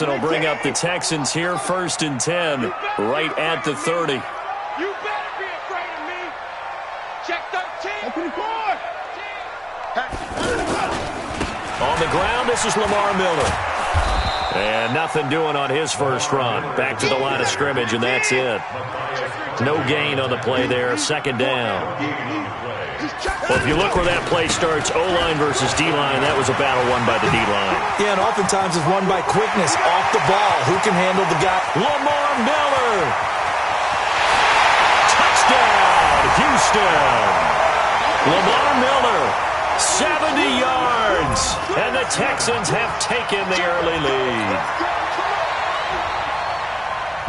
It'll bring up the Texans here, 1st and 10, right at the 30. You better be afraid of me. Check 13. On the ground, this is Lamar Miller. And nothing doing on his first run. Back to the line of scrimmage, and that's it. No gain on the play there, 2nd down. Well, if you look where that play starts, O-line versus D-line, that was a battle won by the D-line. Yeah, and oftentimes it's won by quickness off the ball. Who can handle the guy? Lamar Miller. Touchdown, Houston. Lamar Miller, 70 yards. And the Texans have taken the early lead.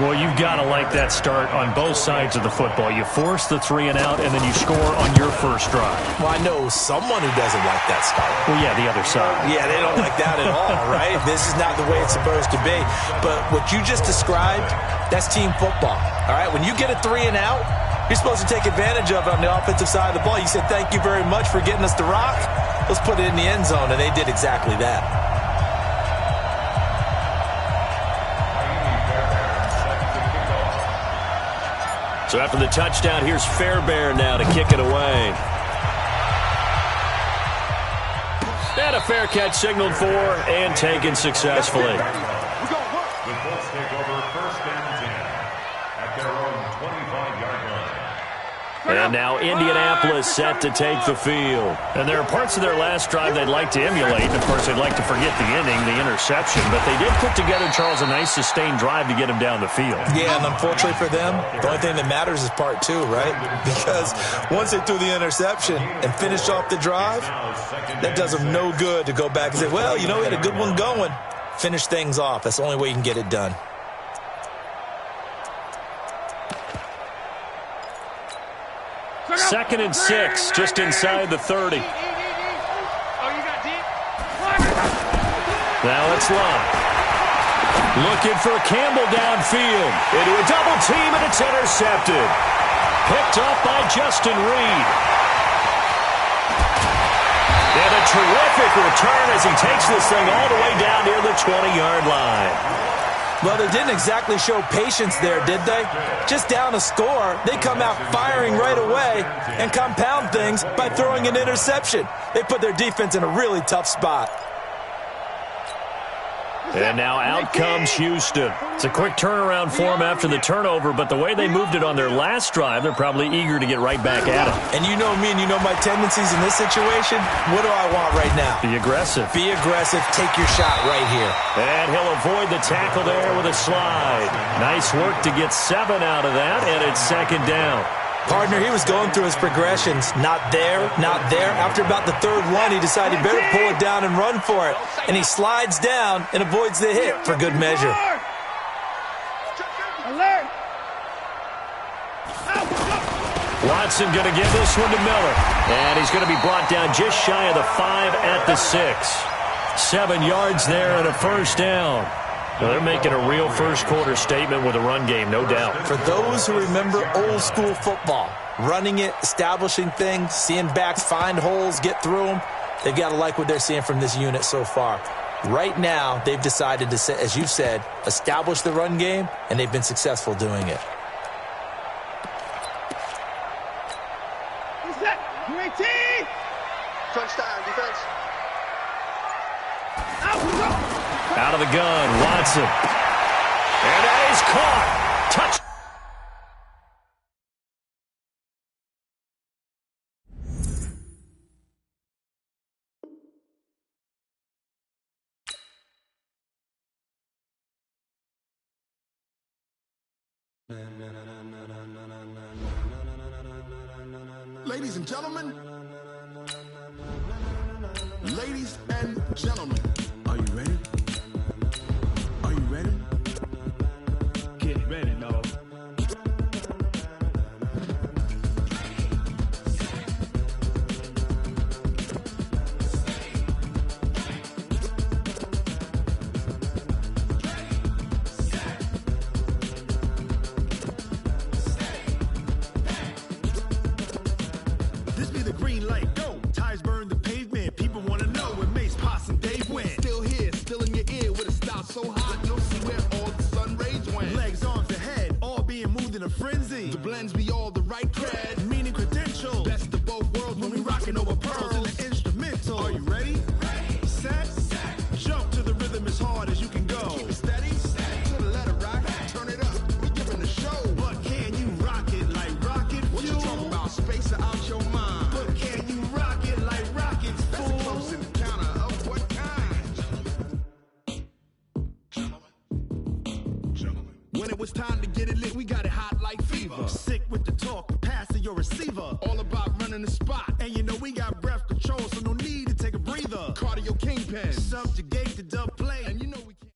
Well, you've got to like that start on both sides of the football. You force the 3 and out, and then you score on your first drive. Well, I know someone who doesn't like that start. Well, yeah, the other side. Yeah, they don't like that at all, right? This is not the way it's supposed to be. But what you just described, that's team football, all right? When you get a 3 and out, you're supposed to take advantage of it on the offensive side of the ball. You said, thank you very much for getting us the rock. Let's put it in the end zone, and they did exactly that. So after the touchdown, here's Fairbairn now to kick it away. And a fair catch signaled for and taken successfully. The Colts take over 1st and 10 at their own 25-yard line. And now Indianapolis set to take the field. And there are parts of their last drive they'd like to emulate. And, of course, they'd like to forget the ending, the interception. But they did put together, Charles, a nice sustained drive to get him down the field. Yeah, and unfortunately for them, the only thing that matters is part 2, right? Because once they threw the interception and finished off the drive, that does them no good to go back and say, well, you know, we had a good one going. Finish things off. That's the only way you can get it done. Second and 6, just inside the 30. Now it's Love. Looking for Campbell downfield. Into a double team, and it's intercepted. Picked up by Justin Reed. And a terrific return as he takes this thing all the way down near the 20-yard line. Well, they didn't exactly show patience there, did they? Just down a score, they come out firing right away and compound things by throwing an interception. They put their defense in a really tough spot. And now out comes Houston. It's a quick turnaround for them after the turnover, but the way they moved it on their last drive, they're probably eager to get right back at it. And you know me and you know my tendencies in this situation. What do I want right now? Be aggressive. Be aggressive. Take your shot right here. And he'll avoid the tackle there with a slide. Nice work to get 7 out of that, and it's 2nd down. Partner, he was going through his progressions. Not there, not there. After about the 3rd one, he decided he better pull it down and run for it. And he slides down and avoids the hit for good measure. Watson going to give this one to Miller. And he's going to be brought down just shy of the 5 at the 6. 7 yards there and a 1st down. Well, they're making a real first-quarter statement with a run game, no doubt. For those who remember old-school football, running it, establishing things, seeing backs find holes, get through them, they've got to like what they're seeing from this unit so far. Right now, they've decided to, as you said, establish the run game, and they've been successful doing it. Touchdown, defense. Out of the gun, Watson. And that is caught. Touch. Ladies and gentlemen. Ladies and gentlemen. Are you ready? Are you ready? Get ready, dog. This be the green light, go. Tires burn the pavement. People want to know when Mace, Poss, and Dave went. Still here, still blends me all the right cred, meaning credential. Best of both worlds when we rockin' over pearls in the instrumental. Are you ready? Set. Jump to the rhythm as hard as you can go. Keep it steady. To the letter rock. Turn it up. We giving the show. But can you rock it like rocket fuel? What you talking about? Space out your mind. But can you rock it like rockets, fool? That's a close encounter of what kind? Gentlemen. When it was time to get it lit, we got it hot like fever. Sick with the talk, passing your receiver. All about running the spot. And you know we got breath control, so no need to take a breather. Cardio kingpin, subjugate the dub play. And you know we can't.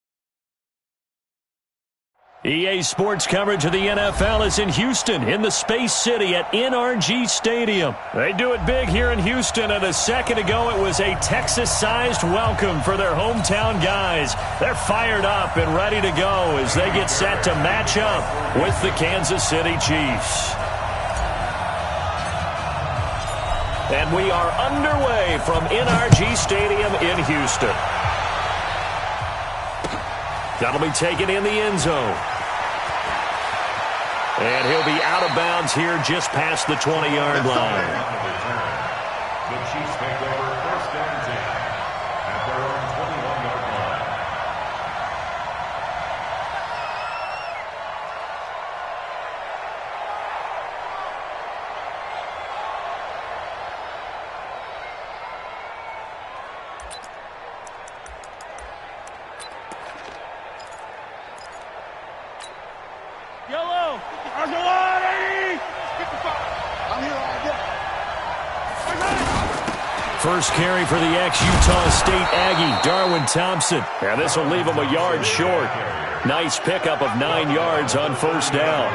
EA Sports coverage of the NFL is in Houston, in the Space City at NRG Stadium. They do it big here in Houston, and a second ago it was a Texas-sized welcome for their hometown guys. They're fired up and ready to go as they get set to match up with the Kansas City Chiefs. And we are underway from NRG Stadium in Houston. That'll be taken in the end zone. And he'll be out of bounds here just past the 20-yard line. The Chiefs take over first and 10 at their own 21-yard line. Yellow. Argelati. 55. I'm here all day. First carry for the ex-Utah State Aggie, Darwin Thompson. Now this will leave him a yard short. Nice pickup of 9 yards on first down.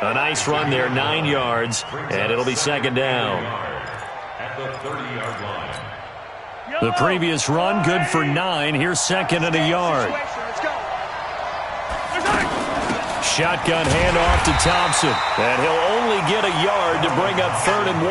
A nice run there, 9 yards, and it'll be second down. At the 30-yard line. The previous run, good for 9. Here's second and a yard. Let's go. Shotgun handoff to Thompson, and he'll only get a yard to bring up 3rd and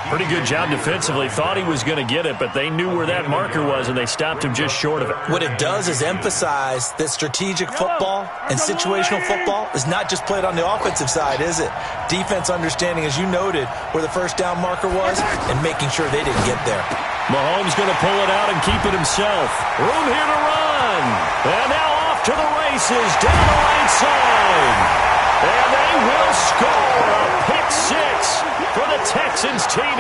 1. Pretty good job defensively. Thought he was going to get it, but they knew where that marker was, and they stopped him just short of it. What it does is emphasize that strategic football and situational football is not just played on the offensive side, is it? Defense understanding, as you noted, where the first down marker was and making sure they didn't get there. Mahomes going to pull it out and keep it himself. Room here to run. And now off to the races down the right side. And they will score a pick 6 for the Texans TD.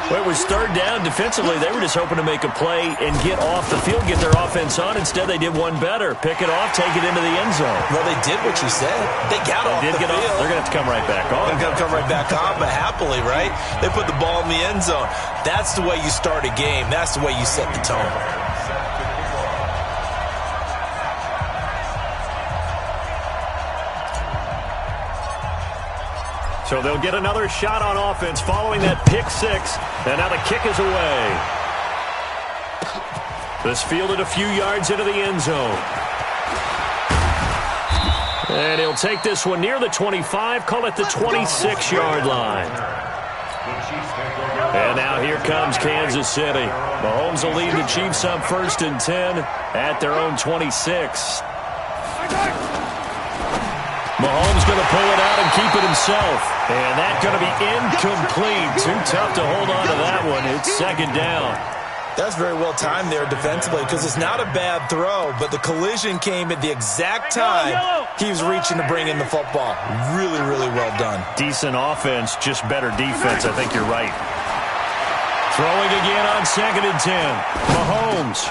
Well, it was 3rd down. Defensively, they were just hoping to make a play and get off the field, get their offense on. Instead, they did one better. Pick it off, take it into the end zone. Well, they did what you said. They got off the field. They're going to have to come right back on. They're going to come right back on, but happily, right? They put the ball in the end zone. That's the way you start a game. That's the way you set the tone. So they'll get another shot on offense following that pick 6. And now the kick is away. This fielded a few yards into the end zone. And he'll take this one near the 25, call it the 26-yard line. And now here comes Kansas City. Mahomes will lead the Chiefs up 1st and 10 at their own 26. Mahomes going to pull it out and keep it himself. And that's going to be incomplete. Too tough to hold on to that one. It's second down. That's very well timed there defensively because it's not a bad throw, but the collision came at the exact time he was reaching to bring in the football. Really, really well done. Decent offense, just better defense. I think you're right. Throwing again on 2nd and 10. Mahomes.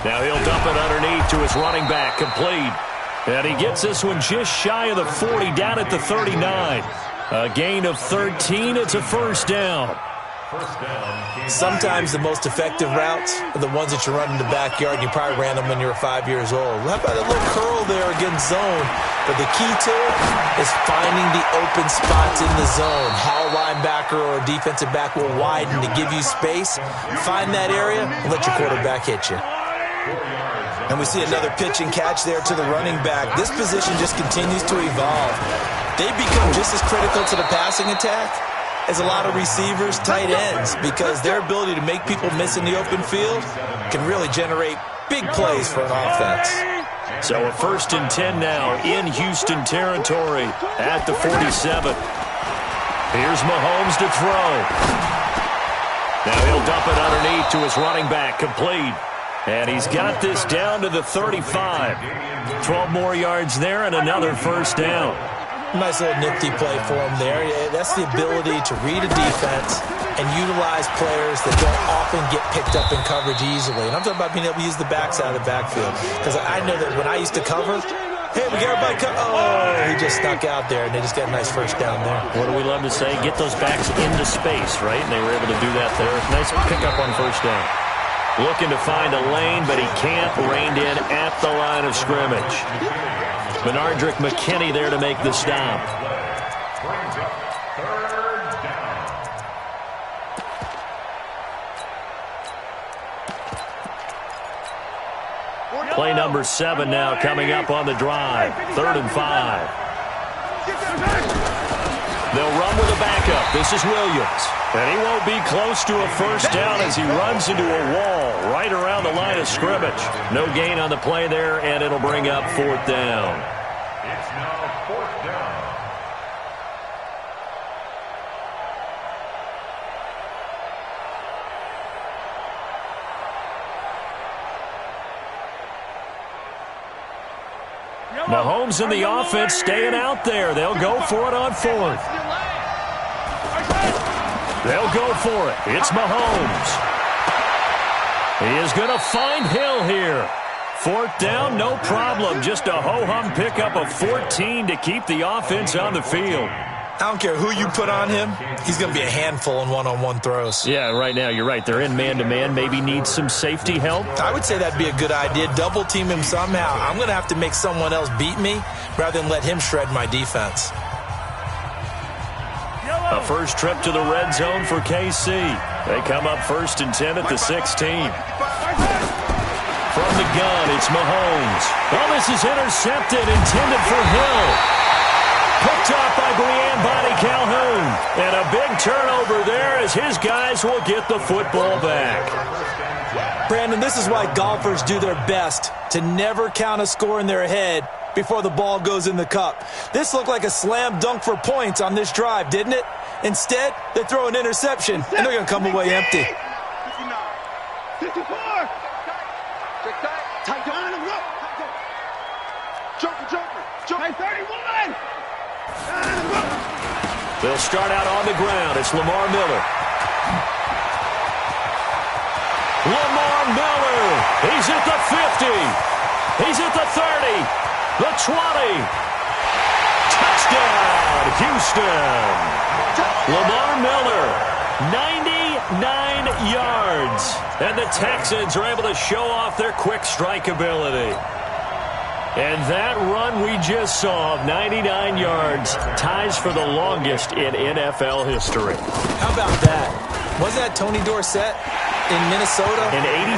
Now he'll dump it underneath to his running back. Complete. And he gets this one just shy of the 40, down at the 39. A gain of 13. It's a first down. Sometimes the most effective routes are the ones that you run in the backyard. You probably ran them when you were 5 years old. How about a little curl there against zone? But the key to it is finding the open spots in the zone. How a linebacker or a defensive back will widen to give you space. Find that area and let your quarterback hit you. And we see another pitch and catch there to the running back. This position just continues to evolve. They become just as critical to the passing attack as a lot of receivers, tight ends, because their ability to make people miss in the open field can really generate big plays for an offense. So a 1st and 10 now in Houston territory at the 47. Here's Mahomes to throw. Now he'll dump it underneath to his running back, complete. And he's got this down to the 35. 12 more yards there and another 1st down. Nice little nifty play for him there. That's the ability to read a defense and utilize players that don't often get picked up in coverage easily. And I'm talking about being able to use the backside of the backfield. Because I know that when I used to cover, hey, we got everybody cover. Oh, he just snuck out there, and they just got a nice 1st down there. What do we love to say? Get those backs into space, right? And they were able to do that there. Nice pickup on 1st down. Looking to find a lane, but he can't. Reined in at the line of scrimmage. Benardrick McKinney there to make the stop. Brings up 3rd down. Play number 7 now coming up on the drive. 3rd and 5. They'll run with a backup. This is Williams. And he won't be close to a 1st down as he runs into a wall right around the line of scrimmage. No gain on the play there, and it'll bring up 4th down. It's now 4th down. Mahomes and the offense staying out there. They'll go for it on 4th. They'll go for it. It's Mahomes. He is going to find Hill here. 4th down, no problem. Just a ho-hum pickup of 14 to keep the offense on the field. I don't care who you put on him. He's going to be a handful in one-on-one throws. Yeah, right now you're right. They're in man-to-man. Maybe need some safety help. I would say that'd be a good idea. Double team him somehow. I'm going to have to make someone else beat me rather than let him shred my defense. A first trip to the red zone for KC. They come up 1st and 10 at the 16. From the gun, it's Mahomes. Well, this is intercepted, intended for Hill. Picked up by Brian Calhoun. And a big turnover there as his guys will get the football back. Brandon, this is why golfers do their best to never count a score in their head before the ball goes in the cup. This looked like a slam dunk for points on this drive, didn't it? Instead, they throw an interception, and they're going to come away empty. 54. Tight down and look. Joker. 31. They'll start out on the ground. It's Lamar Miller. Lamar Miller. He's at the 50. He's at the 30. The 20. Touchdown, Houston. Lamar Miller, 99 yards. And the Texans are able to show off their quick strike ability. And that run we just saw of 99 yards ties for the longest in NFL history. How about that? Was that Tony Dorsett in Minnesota? In 83.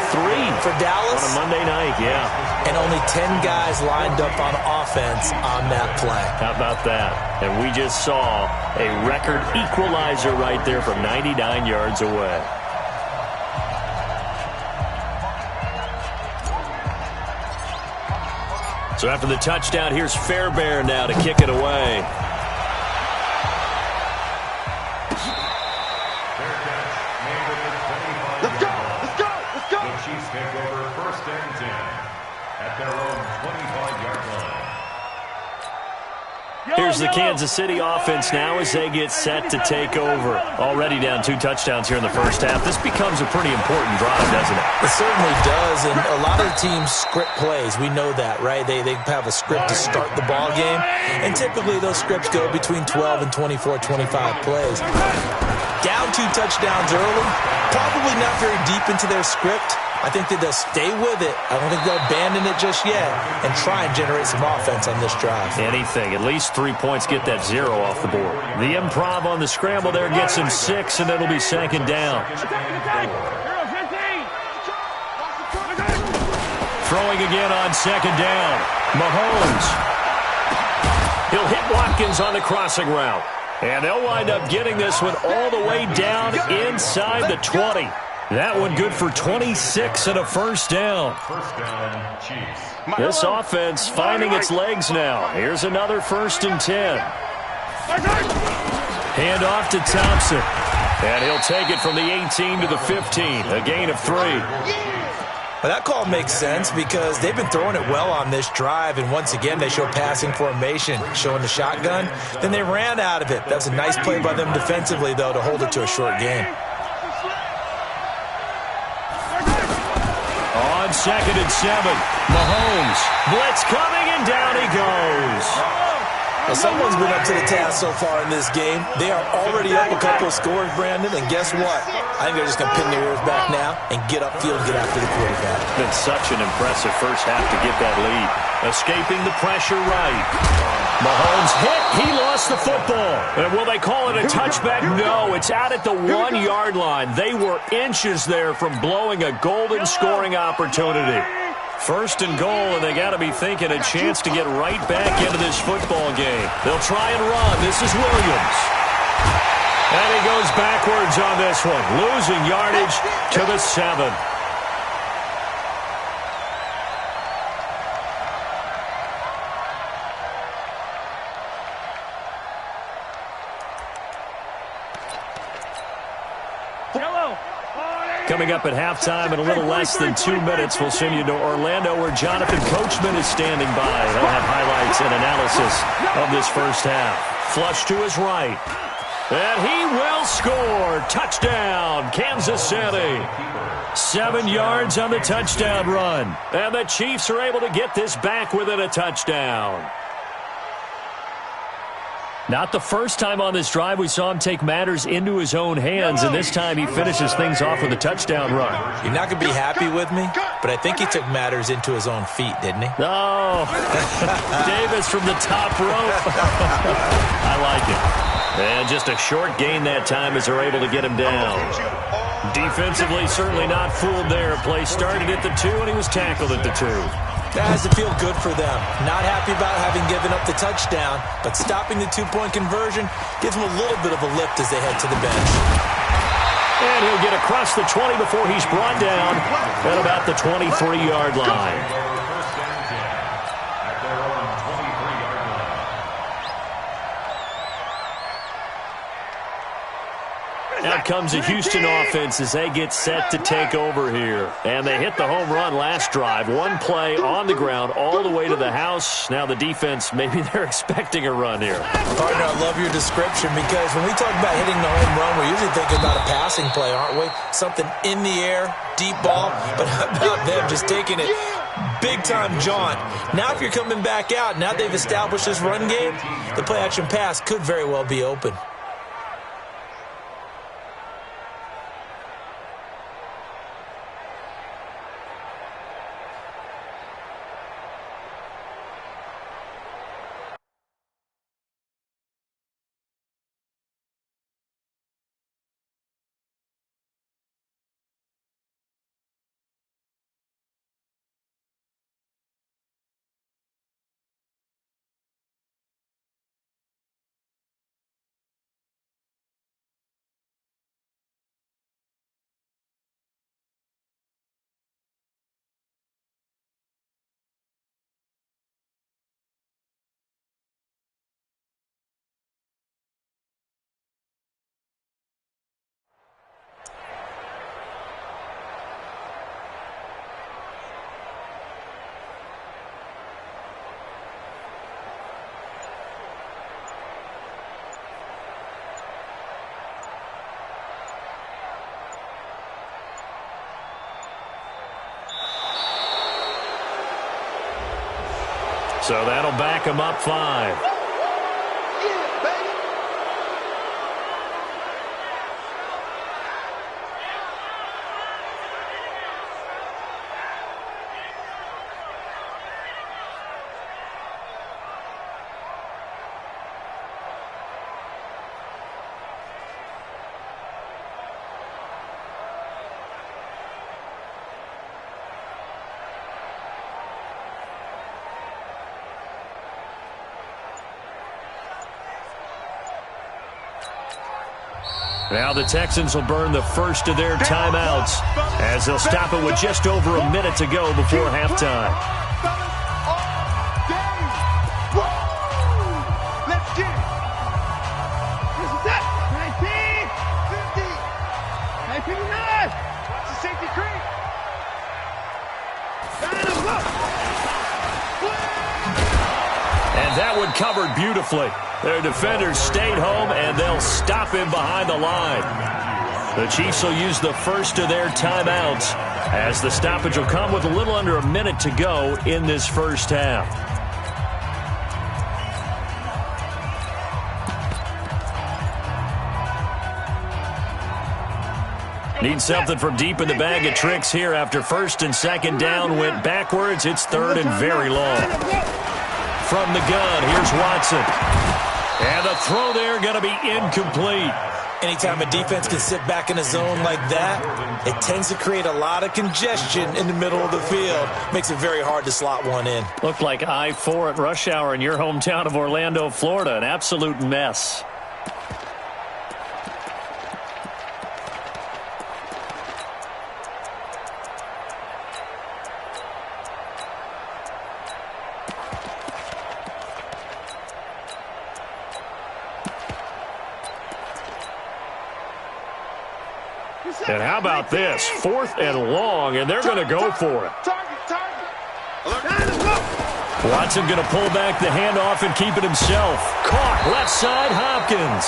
For Dallas? On a Monday night, yeah. And only 10 guys lined up on offense on that play. How about that? And we just saw a record equalizer right there from 99 yards away. So after the touchdown, here's Fairbairn now to kick it away. Let's go. The Chiefs take over 1st and 10 at their own 25-yard line. Here's the Kansas City offense now as they get set to take over. Already down 2 touchdowns here in the first half. This becomes a pretty important drive, doesn't it? It certainly does, and a lot of teams script plays. We know that, right? They have a script to start the ball game, and typically those scripts go between 12 and 24, 25 plays. Down 2 touchdowns early, probably not very deep into their script. I think that they'll stay with it. I don't think they'll abandon it just yet and try and generate some offense on this drive. Anything. At least 3 points, get that 0 off the board. The improv on the scramble there gets him 6, and it'll be 2nd down. Throwing again on 2nd down. Mahomes. He'll hit Watkins on the crossing route. And they'll wind up getting this one all the way down inside the 20. That one good for 26 and a first down. First down, Chiefs. This offense finding its legs now. Here's another 1st and 10. Hand off to Thompson. And he'll take it from the 18 to the 15. A gain of 3. Well, that call makes sense because they've been throwing it well on this drive, and once again they show passing formation, showing the shotgun. Then they ran out of it. That's a nice play by them defensively, though, to hold it to a short game. On 2nd and 7, Mahomes. Blitz coming, and down he goes. Well, someone's been up to the task so far in this game. They are already up a couple of scores, Brandon, and guess what? I think they're just going to pin their ears back now and get upfield and get after the quarterback. Been such an impressive first half to get that lead. Escaping the pressure right. Mahomes hit. He lost the football. And will they call it a touchback? No, it's out at the 1-yard line. They were inches there from blowing a golden scoring opportunity. 1st and goal, and they got to be thinking a chance to get right back into this football game. They'll try and run. This is Williams. And he goes backwards on this one, losing yardage to the 7. Coming up at halftime in a little less than 2 minutes, we'll send you to Orlando where Jonathan Coachman is standing by. He'll have highlights and analysis of this first half. Flush to his right. And he will score. Touchdown, Kansas City. 7 yards on the touchdown run. And the Chiefs are able to get this back within a touchdown. Not the first time on this drive we saw him take matters into his own hands, and this time he finishes things off with a touchdown run. You're not going to be happy with me, but I think he took matters into his own feet, didn't he? Oh, Davis from the top rope. I like it. And just a short gain that time as they're able to get him down. Defensively, certainly not fooled there. Play started at the 2, and he was tackled at the 2. That has to feel good for them. Not happy about having given up the touchdown, but stopping the 2-point conversion gives them a little bit of a lift as they head to the bench. And he'll get across the 20 before he's brought down at about the 23-yard line. First and 10 at their own 23-yard line. Out comes the Houston offense as they get set to take over here. And they hit the home run last drive. One play on the ground all the way to the house. Now the defense, maybe they're expecting a run here. Partner, I love your description because when we talk about hitting the home run, we're usually thinking about a passing play, aren't we? Something in the air, deep ball. But how about them just taking it big-time jaunt? Now if you're coming back out, now they've established this run game, the play-action pass could very well be open. So that'll back him up 5. Now the Texans will burn the first of their timeouts as they'll stop it with just over a minute to go before halftime. Let's get it. This is it. 19, 50, 1959. It's a safety creek. And that one covered beautifully. Their defenders stayed home, and they'll stop him behind the line. The Chiefs will use the first of their timeouts as the stoppage will come with a little under a minute to go in this first half. Need something from deep in the bag of tricks here after first and second down went backwards. It's third and very long. From the gun, here's Watson. And the throw there going to be incomplete. Anytime a defense can sit back in a zone like that, it tends to create a lot of congestion in the middle of the field. Makes it very hard to slot one in. Looked like I-4 at rush hour in your hometown of Orlando, Florida. An absolute mess. And how about this? 4th and long, and they're going to go for it. Watson going to pull back the handoff and keep it himself. Caught left side, Hopkins.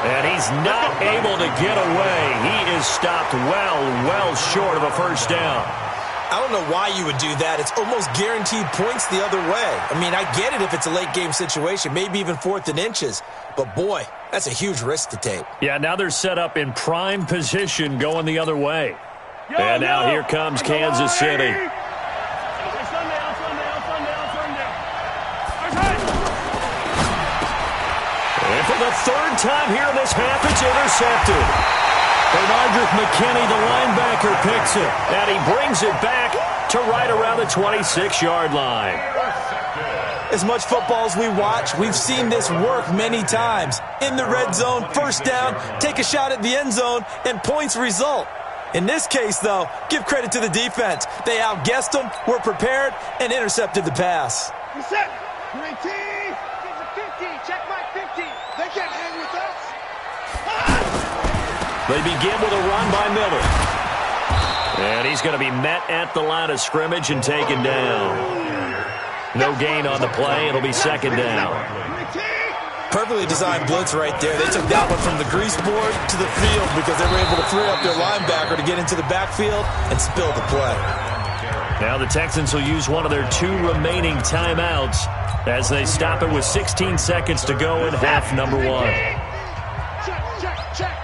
And he's not able to get away. He is stopped well short of a first down. I don't know why you would do that. It's almost guaranteed points the other way. I mean, I get it if it's a late game situation, maybe even 4th and inches. But, boy, that's a huge risk to take. Yeah, now they're set up in prime position going the other way. And now here comes Kansas City. And for the third time here in this half, it's intercepted. Bernardrick McKinney, the linebacker, picks it. And he brings it back to right around the 26-yard line. As much football as we watch, we've seen this work many times. In the red zone, first down, take a shot at the end zone, and points result. In this case, though, give credit to the defense. They outguessed them, were prepared, and intercepted the pass. Set. 19. It's a 50. Check my 50. They can't hang with us. They begin with a run by Miller. And he's going to be met at the line of scrimmage and taken down. No gain on the play. It'll be second down. Perfectly designed blitz right there. They took that one from the grease board to the field because they were able to free up their linebacker to get into the backfield and spill the play. Now the Texans will use one of their 2 remaining timeouts as they stop it with 16 seconds to go in half number 1. Check.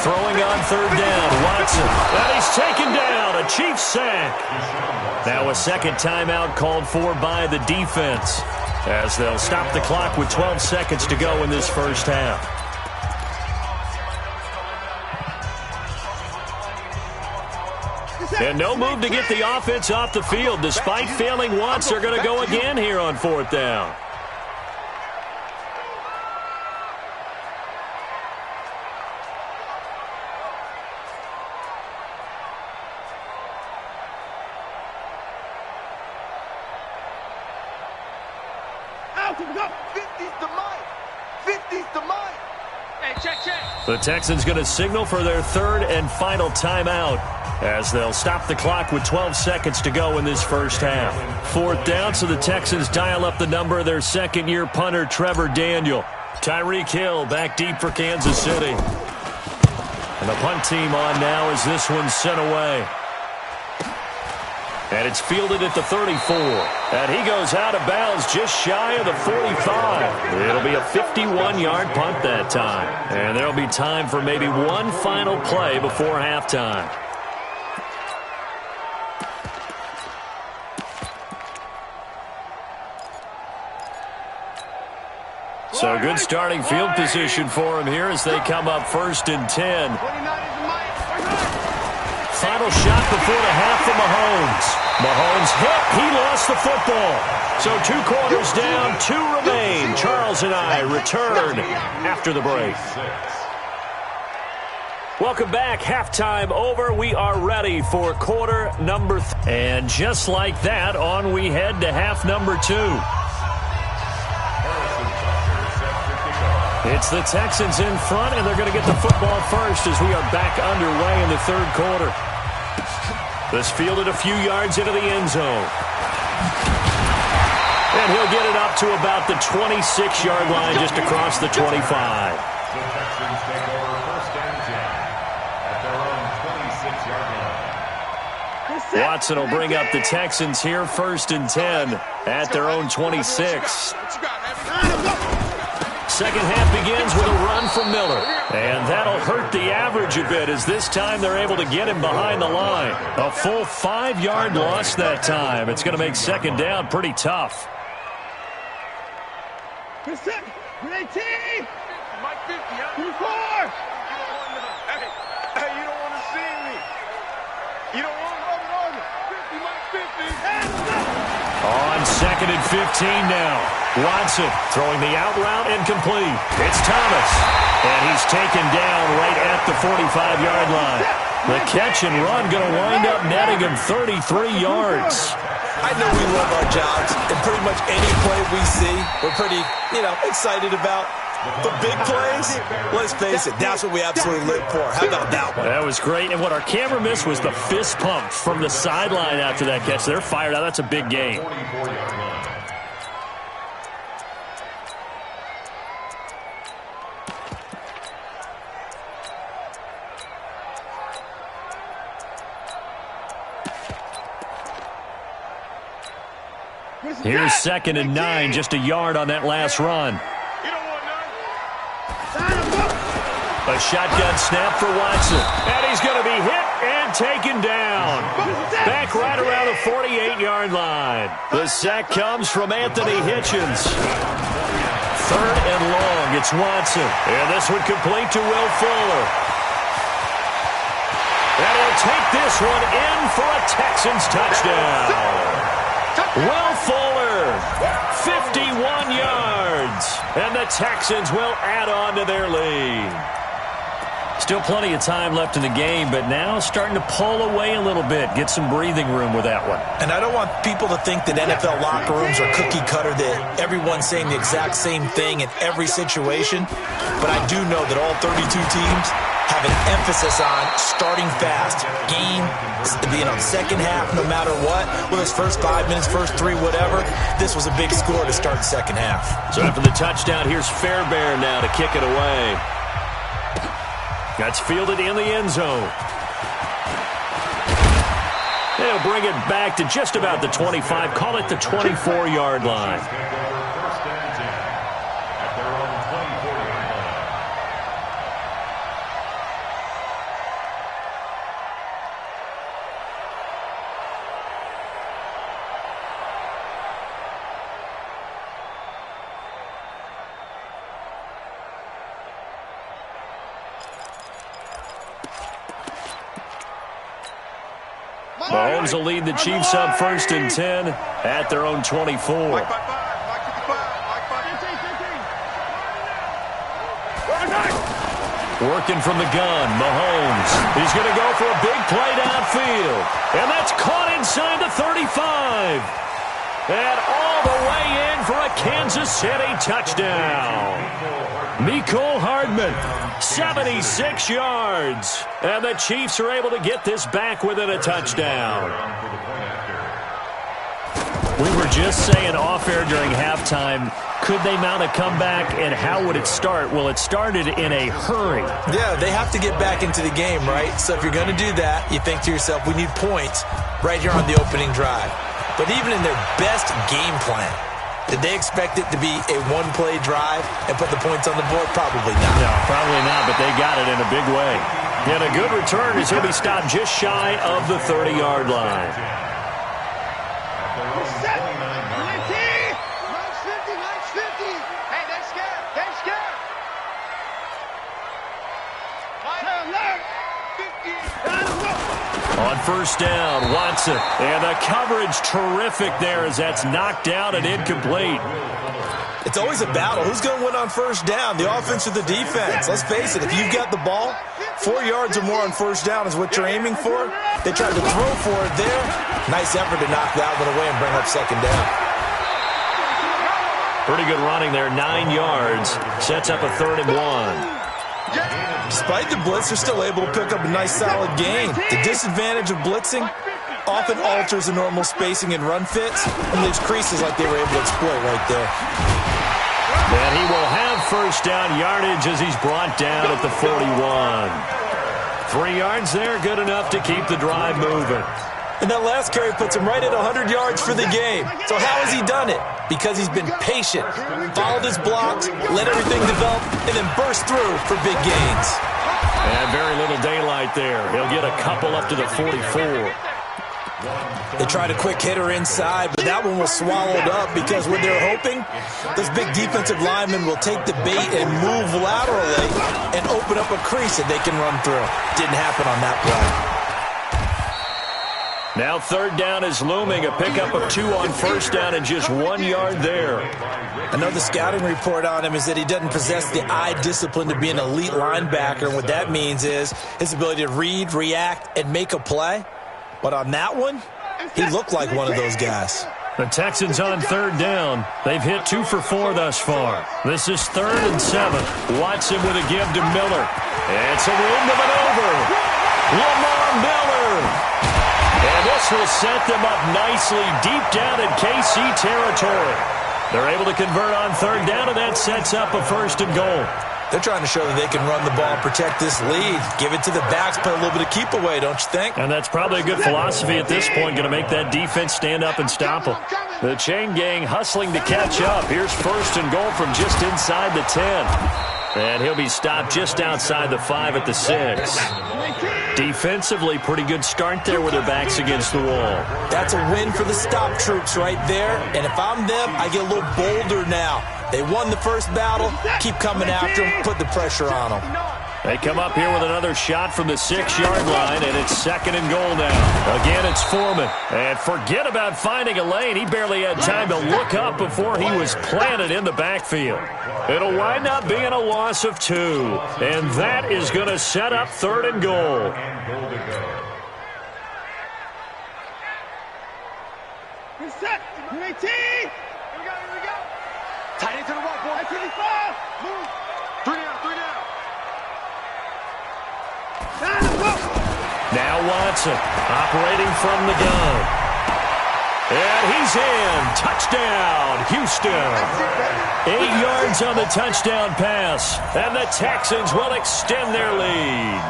Throwing on third down, Watson. And he's taken down, a Chiefs sack. Now a second timeout called for by the defense as they'll stop the clock with 12 seconds to go in this first half. And no move to get the offense off the field. Despite failing once, they're going to go again here on 4th down. The Texans going to signal for their 3rd and final timeout as they'll stop the clock with 12 seconds to go in this first half. 4th down, so the Texans dial up the number of their second-year punter, Trevor Daniel. Tyreek Hill back deep for Kansas City. And the punt team on now as this one's sent away. And it's fielded at the 34. And he goes out of bounds just shy of the 45. It'll be a 51-yard punt that time. And there'll be time for maybe one final play before halftime. So good starting field position for him here as they come up 1st and 10. Final shot before the half for Mahomes. Mahomes hit. He lost the football. So 2 quarters down, 2 remain. Charles and I return after the break. Welcome back. Halftime over. We are ready for quarter number 3. And just like that, on we head to half number 2. It's the Texans in front, and they're going to get the football first as we are back underway in the 3rd quarter. This fielded a few yards into the end zone. And he'll get it up to about the 26-yard line, just across the 25. The Texans take over 1st and 10 at their own 26-yard line. Watson will bring up the Texans here, 1st and 10 at their own 26. Second half begins with a run from Miller. And that'll hurt the average a bit, as this time they're able to get him behind the line. A full 5-yard loss that time. It's going to make second down pretty tough. Good set. Good 18. Mike 50, huh? 24. Hey, you don't want to see me. You don't want to hold it. 50, Mike 50. On 2nd and 15 now. Watson throwing the out route incomplete. It's Thomas. And he's taken down right at the 45-yard line. The catch and run going to wind up netting him 33 yards. I know we love our jobs, and pretty much any play we see, we're pretty, excited about. But big plays, let's face it, that's what we absolutely live for. How about that one? That was great. And what our camera missed was the fist pump from the sideline after that catch. They're fired out. That's a big game. 44-yard line. Here's 2nd and 9, just a yard on that last run. You don't want none. A shotgun snap for Watson. And he's going to be hit and taken down. Back right around the 48-yard line. The sack comes from Anthony Hitchens. 3rd and long, it's Watson. And this one complete to Will Fuller. And he'll take this one in for a Texans touchdown. Will Fuller, 51 yards. And the Texans will add on to their lead. Still plenty of time left in the game, but now starting to pull away a little bit. Get some breathing room with that one. And I don't want people to think that NFL locker rooms are cookie cutter, that everyone's saying the exact same thing in every situation. But I do know that all 32 teams have an emphasis on starting fast. Game, second half, no matter what. Whether it's first 5 minutes, first 3, whatever. This was a big score to start the second half. So after the touchdown, here's Fairbairn now to kick it away. That's fielded in the end zone. They'll bring it back to just about the 25. Call it the 24-yard line. Take over 1st and 10 at their own 24-yard line. Mahomes will lead the Chiefs up 1st and 10 at their own 24. Mike 55, Mike 55. Working from the gun, Mahomes. He's going to go for a big play downfield. And that's caught inside the 35. And all the way in for a Kansas City touchdown. Mecole Hardman, 76 yards. And the Chiefs are able to get this back within a touchdown. We were just saying off-air during halftime, could they mount a comeback, and how would it start? Well, it started in a hurry. Yeah, they have to get back into the game, right? So if you're going to do that, you think to yourself, we need points right here on the opening drive. But even in their best game plan, did they expect it to be a one-play drive and put the points on the board? Probably not. No, probably not, but they got it in a big way. And a good return as he'll be stopped just shy of the 30-yard line. Set. 19. Nice 50. Nice 50. Hey, they're scared. They're scared. Turn left. 50. Down the road. On first down, Watson. And the coverage terrific there as that's knocked down and incomplete. It's always a battle. Who's going to win on first down, the offense or the defense? Let's face it, if you've got the ball, 4 yards or more on first down is what you're aiming for. They tried to throw for it there. Nice effort to knock that one away and bring up second down. Pretty good running there, 9 yards. Sets up a 3rd and 1. Despite the blitz, they're still able to pick up a nice solid gain. The disadvantage of blitzing often alters the normal spacing and run fits and leaves creases like they were able to exploit right there. And he will have first down yardage as he's brought down at the 41. 3 yards there, good enough to keep the drive moving. And that last carry puts him right at 100 yards for the game. So how has he done it? Because he's been patient, followed his blocks, let everything develop, and then burst through for big gains. And very little daylight there. He'll get a couple up to the 44. They tried a quick hitter inside, but that one was swallowed up because what they're hoping, those big defensive linemen will take the bait and move laterally and open up a crease that they can run through. Didn't happen on that play. Now 3rd down is looming. A pickup of 2 on first down and just 1 yard there. I know the scouting report on him is that he doesn't possess the eye discipline to be an elite linebacker. And what that means is his ability to read, react, and make a play. But on that one, he looked like one of those guys. The Texans on 3rd down. They've hit 2 for 4 thus far. This is 3rd and 7. Watson with a give to Miller. It's a room to maneuver. Lamar Miller. And this will set them up nicely deep down in KC territory. They're able to convert on 3rd down, and that sets up a 1st and goal. They're trying to show that they can run the ball and protect this lead. Give it to the backs, play a little bit of keep away, don't you think? And that's probably a good philosophy at this point, going to make that defense stand up and stop them. The chain gang hustling to catch up. Here's 1st and goal from just inside the 10. And he'll be stopped just outside the 5 at the 6. Defensively, pretty good start there with their backs against the wall. That's a win for the stop troops right there. And if I'm them, I get a little bolder now. They won the first battle. Keep coming after them. Put the pressure on them. They come up here with another shot from the 6-yard line, and it's 2nd and goal now. Again, it's Foreman. And forget about finding a lane. He barely had time to look up before he was planted in the backfield. It'll wind up being a loss of 2. And that is going to set up 3rd and goal. Set. 18. Here we go. Tight into the wall, boy. 25. Move. 3 down. Now Watson operating from the gun. And he's in. Touchdown, Houston. 8 yards on the touchdown pass. And the Texans will extend their lead.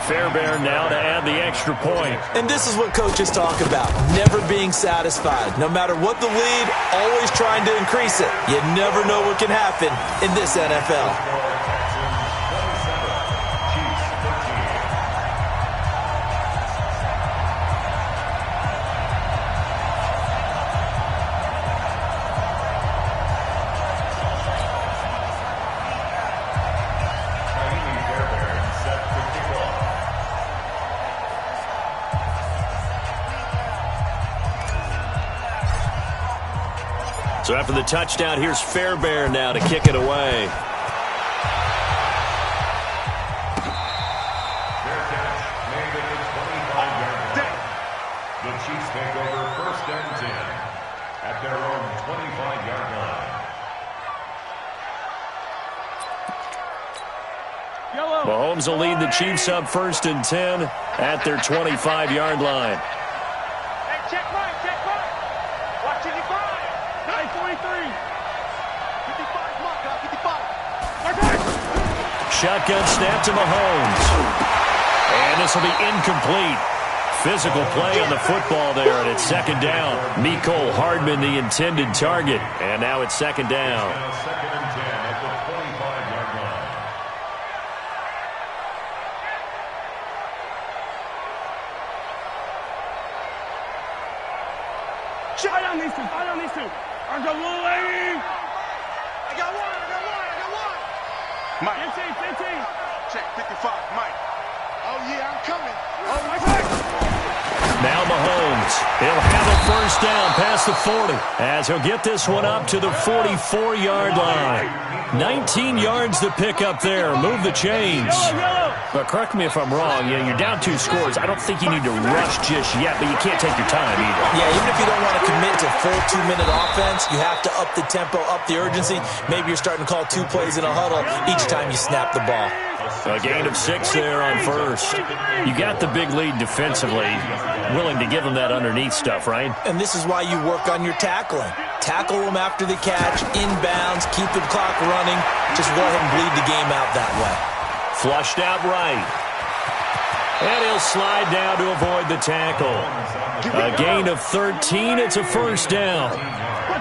Fairbairn now to add the extra point. And this is what coaches talk about, never being satisfied. No matter what the lead, always trying to increase it. You never know what can happen in this NFL. So after the touchdown, here's Fairbairn now to kick it away. The Chiefs take over 1st and 10 at their own 25-yard line. Mahomes will lead the Chiefs up 1st and 10 at their 25-yard line. Hey, check right. Watch 55. 943. 55, mark, 55. Shotgun snap to Mahomes. And this will be incomplete. Physical play on the football there, and it's 2nd down. Mecole Hardman, the intended target. And now it's 2nd down. 2nd and 10 at the 25-yard line. I don't need to. I got one lane. I got one. Mike. 15. Check 55, Mike. Oh, yeah, I'm coming. Oh, my God. Now Mahomes. He'll have a first down past the 40 as he'll get this one up to the 44-yard line. 19 yards to pick up there. Move the chains. But correct me if I'm wrong. You're down 2 scores. I don't think you need to rush just yet, but you can't take your time either. Yeah, even if you don't want to commit to full 2-minute offense, you have to up the tempo, up the urgency. Maybe you're starting to call 2 plays in a huddle each time you snap the ball. A gain of 6 there on first. You got the big lead defensively. Willing to give them that underneath stuff, right? And this is why you work on your tackling. Tackle them after the catch, inbounds, keep the clock running. Just go ahead and bleed the game out that way. Flushed out right. And he'll slide down to avoid the tackle. A gain of 13. It's a first down.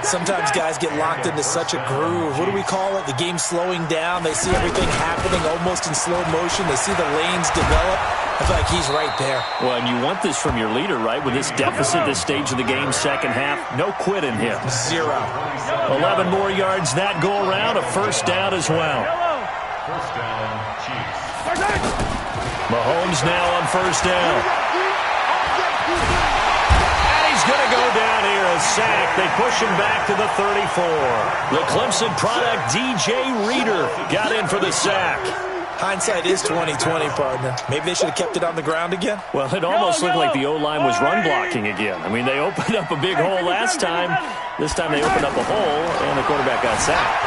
Sometimes guys get locked into such a groove. What do we call it? The game's slowing down. They see everything happening almost in slow motion. They see the lanes develop. I feel like he's right there. Well, and you want this from your leader, right? With this deficit, this stage of the game, second half, no quit in him. 0. 11 more yards that go around. A first down as well. First down, Chiefs. Mahomes now on first down. And he's going to go down here, a sack. They push him back to the 34. The Clemson product, DJ Reader, got in for the sack. Hindsight is 20/20, partner. Maybe they should have kept it on the ground again. Well, it almost looked like the O-line was run blocking again. I mean, they opened up a big hole last time. This time they opened up a hole, and the quarterback got sacked.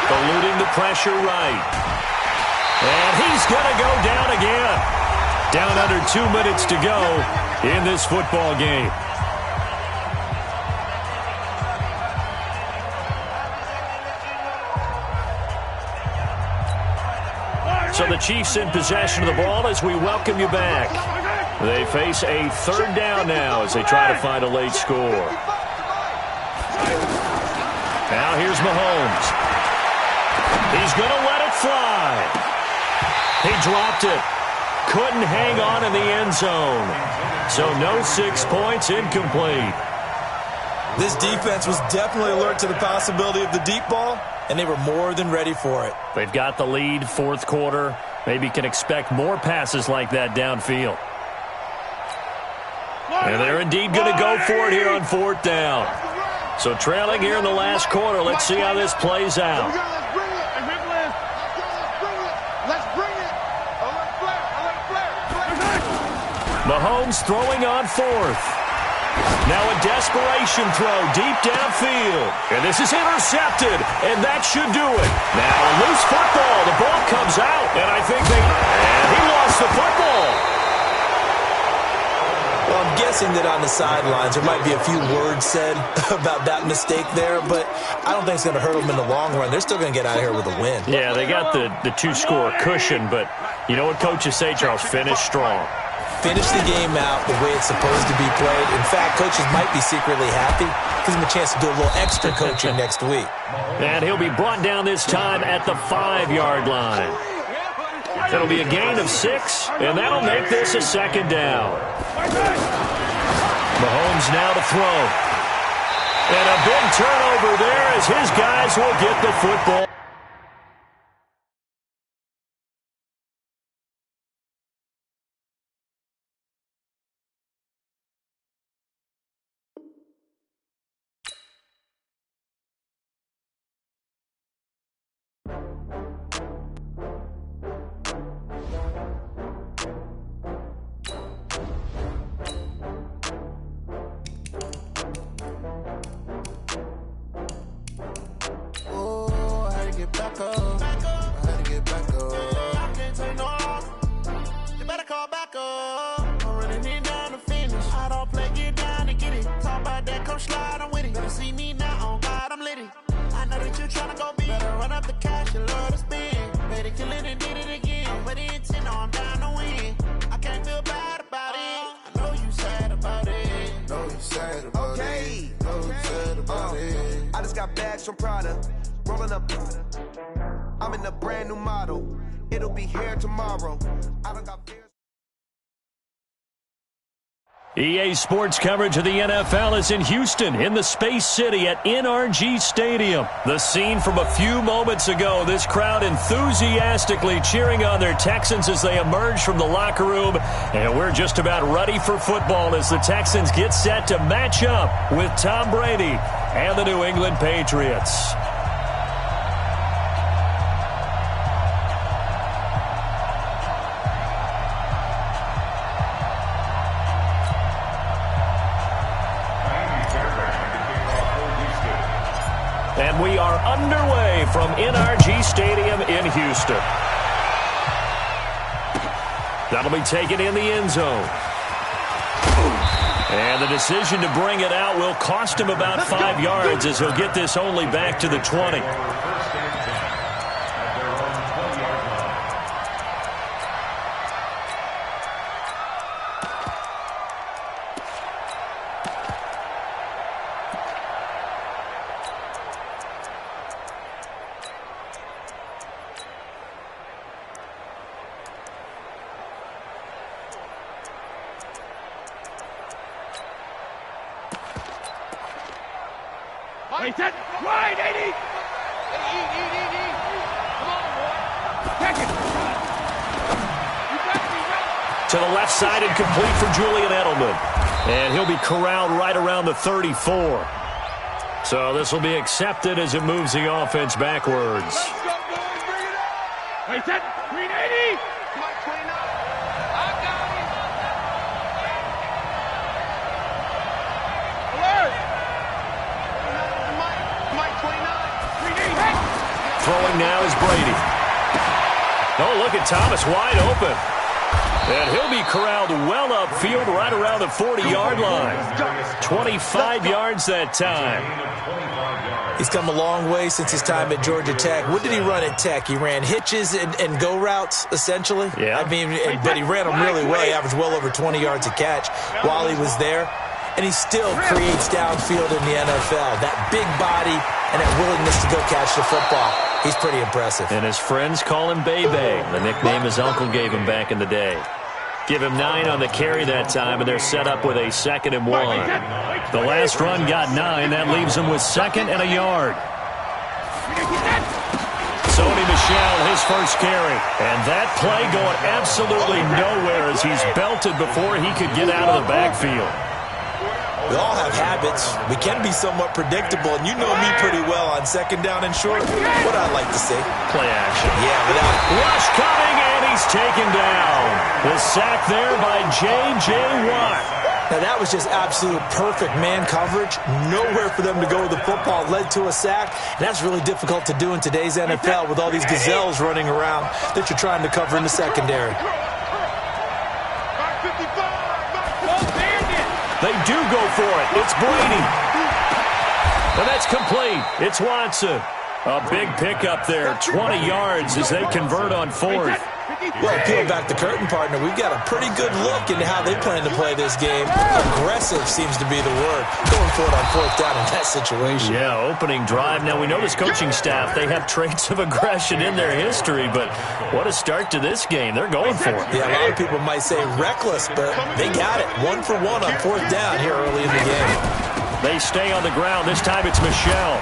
Eluding the pressure right. And he's going to go down again. Down under 2 minutes to go in this football game. So the Chiefs in possession of the ball as we welcome you back. They face a third down now as they try to find a late score. Now here's Mahomes. He's going to let it fly. He dropped it. Couldn't hang on in the end zone. So no 6 points, incomplete. This defense was definitely alert to the possibility of the deep ball, and they were more than ready for it. They've got the lead, fourth quarter. Maybe can expect more passes like that downfield. And they're indeed going to go for it here on fourth down. So trailing here in the last quarter. Let's see how this plays out. Mahomes throwing on fourth. Now a desperation throw deep downfield. And this is intercepted, and that should do it. Now a loose football. The ball comes out, and I think and he lost the football. Well, I'm guessing that on the sidelines there might be a few words said about that mistake there, but I don't think it's going to hurt them in the long run. They're still going to get out of here with a win. Yeah, they got the 2-score cushion, but you know what coaches say, Charles? Finish strong. Finish the game out the way it's supposed to be played. In fact, coaches might be secretly happy. Gives them a chance to do a little extra coaching next week. And he'll be brought down this time at the 5-yard line. It'll be a gain of 6, and that'll make this a second down. Mahomes now to throw. And a big turnover there as his guys will get the football. From Prada, rolling up. I'm in a brand new model. It'll be here tomorrow. I don't got fears. EA Sports coverage of the NFL is in Houston, in the Space City at NRG Stadium. The scene from a few moments ago, this crowd enthusiastically cheering on their Texans as they emerge from the locker room. And we're just about ready for football as the Texans get set to match up with Tom Brady and the New England Patriots. And we are underway from NRG Stadium in Houston. That'll be taken in the end zone. And the decision to bring it out will cost him about 5 yards as he'll get this only back to the 20. Wait, that wide, 80! Eat. Come on, boy. Take it. You got me right. To the left side and complete for Julian Edelman. And he'll be corralled right around the 34. So this will be accepted as it moves the offense backwards. Let's go, boys. Bring it up. Wait, that 380! Mike 29. I got him. Alert! Mike 29. 380. Hey! Throwing now is Brady. Oh, look at Thomas wide open. And he'll be corralled well upfield right around the 40-yard line. 25 yards that time. He's come a long way since his time at Georgia Tech. What did he run at Tech? He ran hitches and go routes, essentially. Yeah. I mean, but he ran them really well. He averaged well over 20 yards a catch while he was there. And he still creates downfield in the NFL. That big body and that willingness to go catch the football. He's pretty impressive. And his friends call him Bebe, the nickname his uncle gave him back in the day. Give him 9 on the carry that time, and they're set up with a 2nd and 1. The last run got 9. That leaves him with 2nd and a yard. Sony Michel, his first carry. And that play going absolutely nowhere as he's belted before he could get out of the backfield. We all have habits. We can be somewhat predictable, and you know me pretty well on 2nd down and short. What I like to say. Play action. Yeah, without Rush coming, and he's taken down. The sack there by J.J. Watt. Now, that was just absolute perfect man coverage. Nowhere for them to go with the football. Led to a sack. And that's really difficult to do in today's NFL with all these gazelles running around that you're trying to cover in the secondary. They do go for it. It's Brady. And that's complete. It's Watson. A big pickup there. 20 yards as they convert on 4th. Well, peel back the curtain, partner. We've got a pretty good look into how they plan to play this game. Aggressive seems to be the word. Going for it on 4th down in that situation. Yeah, opening drive. Now, we know this coaching staff, they have traits of aggression in their history, but what a start to this game. They're going for it. Yeah, a lot of people might say reckless, but they got it. 1 for 1 on 4th down here early in the game. They stay on the ground. This time it's Michel.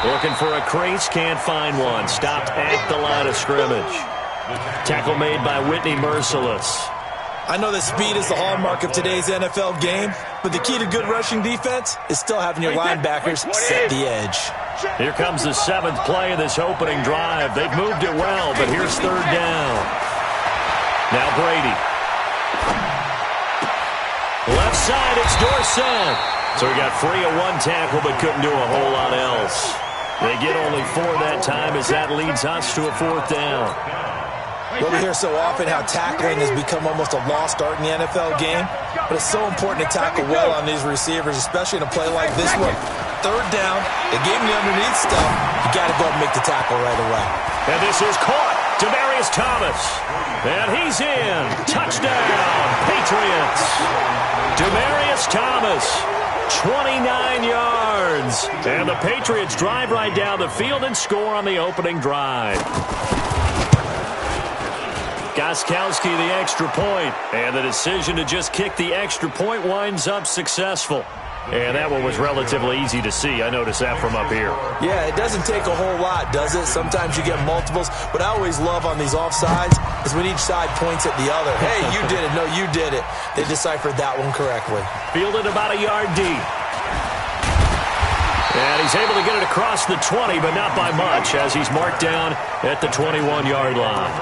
Looking for a crease, can't find one. Stopped at the line of scrimmage. Tackle made by Whitney Merciless. I know that speed is the hallmark of today's NFL game, but the key to good rushing defense is still having your linebackers set the edge. Here comes the 7th play of this opening drive. They've moved it well, but here's 3rd down. Now Brady. Left side, it's Dorsett. So he got free of 1 tackle, but couldn't do a whole lot else. They get only 4 that time as that leads us to a 4th down. Well, we hear so often how tackling has become almost a lost art in the NFL game, but it's so important to tackle well on these receivers, especially in a play like this one. 3rd down, they gave him the underneath stuff. You got to go and make the tackle right away. And this is caught. Demaryius Thomas. And he's in. Touchdown, Patriots. Demaryius Thomas. 29 yards. And the Patriots drive right down the field and score on the opening drive. Gostkowski the extra point. And the decision to just kick the extra point winds up successful. And that one was relatively easy to see. I noticed that from up here. Yeah, it doesn't take a whole lot, does it? Sometimes you get multiples. What I always love on these offsides is when each side points at the other. Hey, you did it. No, you did it. They deciphered that one correctly. Fielded about a yard deep. And he's able to get it across the 20, but not by much, as he's marked down at the 21-yard line.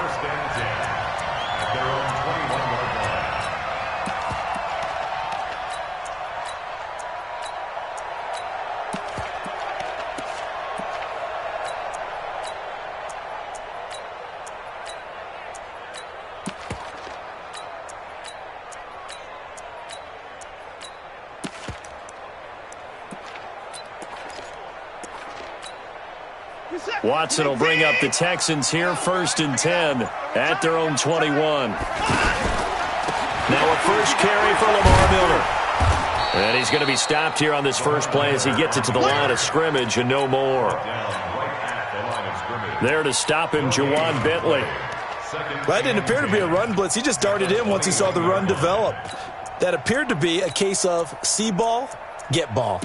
Watson will bring up the Texans here 1st and 10 at their own 21. Now a first carry for Lamar Miller. And he's going to be stopped here on this first play as he gets it to the line of scrimmage and no more. There to stop him, Jawan Bentley. That didn't appear to be a run blitz. He just darted in once he saw the run develop. That appeared to be a case of see ball, get ball.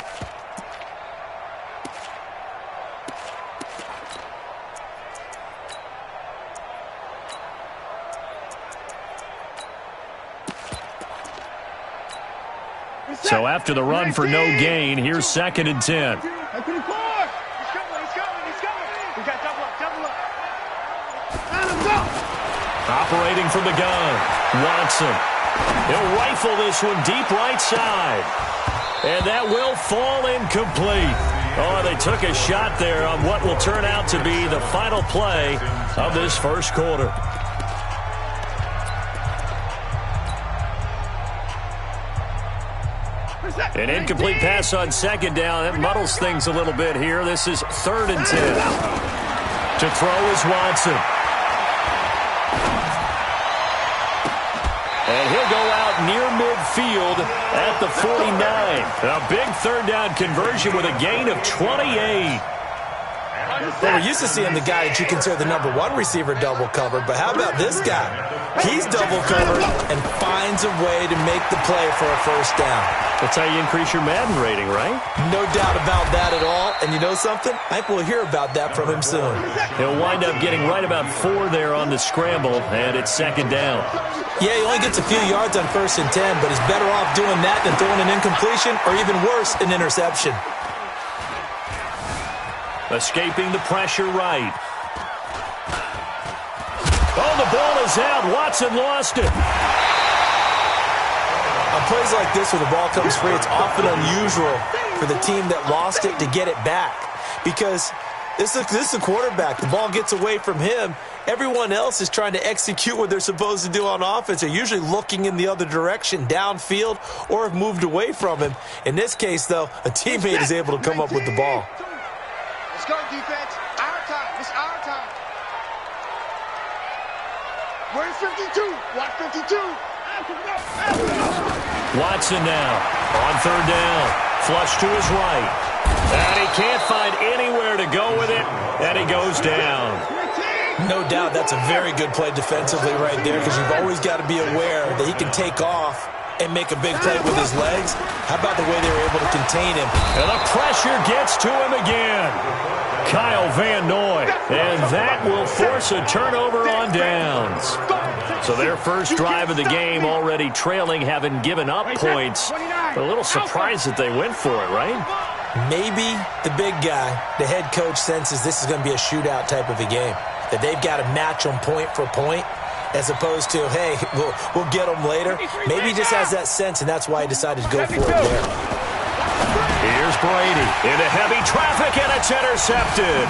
So after the run for no gain, here's 2nd and 10. He's coming. We got double up. Let him go. Operating from the gun, Watson. He'll rifle this one deep right side. And that will fall incomplete. Oh, they took a shot there on what will turn out to be the final play of this first quarter. An incomplete pass on 2nd down. That muddles things a little bit here. This is 3rd and 10. To throw is Watson. And he'll go out near midfield at the 49. A big 3rd down conversion with a gain of 28. Well, we're used to seeing the guy that you consider the #1 receiver double covered, but how about this guy? He's double covered and finds a way to make the play for a first down. That's how you increase your Madden rating, right? No doubt about that at all. And you know something? I think we'll hear about that from him soon. He'll wind up getting right about 4 there on the scramble, and it's 2nd down. Yeah, he only gets a few yards on 1st and 10, but he's better off doing that than throwing an incompletion or even worse, an interception. Escaping the pressure right. Oh, the ball is out. Watson lost it. On plays like this where the ball comes free, it's often unusual for the team that lost it to get it back. Because this is a quarterback. The ball gets away from him. Everyone else is trying to execute what they're supposed to do on offense. They're usually looking in the other direction, downfield, or have moved away from him. In this case, though, a teammate is able to come up with the ball. Let's go, defense. Our time. It's our time. Where's 52? Watch 52. Watson now on 3rd down. Flush to his right. And he can't find anywhere to go with it. And he goes down. No doubt that's a very good play defensively right there, because you've always got to be aware that he can take off and make a big play with his legs. How about the way they were able to contain him? And the pressure gets to him again. Kyle Van Noy. And that will force a turnover on downs. So their first drive of the game already trailing, having given up points. A little surprised that they went for it, right? Maybe the big guy, the head coach, senses this is going to be a shootout type of a game. That they've got to match them point for point, as opposed to, hey, we'll get them later. Maybe he just has that sense, and that's why he decided to go for it there. Here's Brady into heavy traffic, and it's intercepted.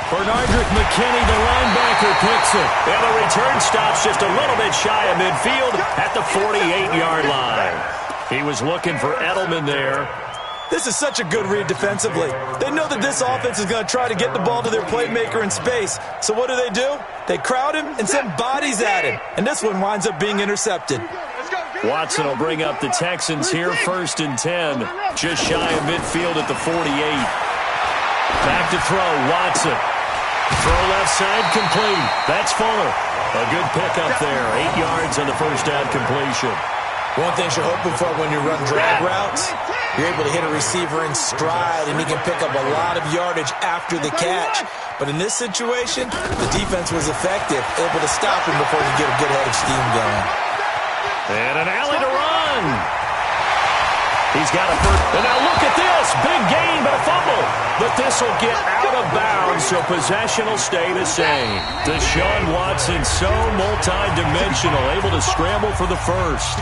Bernardrick McKinney, the linebacker, picks it. And the return stops just a little bit shy of midfield at the 48-yard line. He was looking for Edelman there. This is such a good read defensively. They know that this offense is going to try to get the ball to their playmaker in space. So what do? They crowd him and send bodies at him. And this one winds up being intercepted. Watson will bring up the Texans here, 1st and 10. Just shy of midfield at the 48. Back to throw, Watson. Throw left side complete. That's Fuller. A good pickup there. 8 yards on the first down completion. One thing you're hoping for when you run drag routes, you're able to hit a receiver in stride, and he can pick up a lot of yardage after the catch. But in this situation, the defense was effective, able to stop him before he could get a good head of steam going. And an alley to run. He's got a first. And now look at this. Big gain, but a fumble. But this will get out of bounds, so possession will stay the same. Deshaun Watson, so multi-dimensional, able to scramble for the first.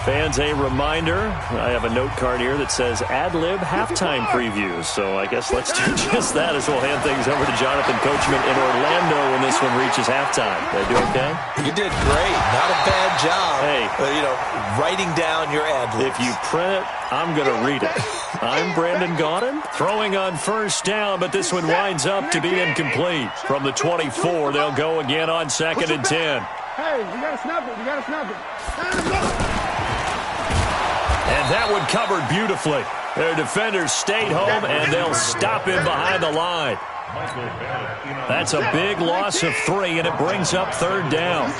Fans, a reminder, I have a note card here that says ad-lib halftime previews. So I guess let's do just that as we'll hand things over to Jonathan Coachman in Orlando when this one reaches halftime. Did I do okay? You did great. Not a bad job. Hey. Writing down your ad-libs. If you print it, I'm going to read it. I'm Brandon Gaudin, throwing on first down, but this one winds up to be incomplete. From the 24, they'll go again on 2nd and 10. Hey, you got to snap it. You got to snap it. And that one covered beautifully. Their defenders stayed home, and they'll stop him behind the line. That's a big loss of 3, and it brings up 3rd down.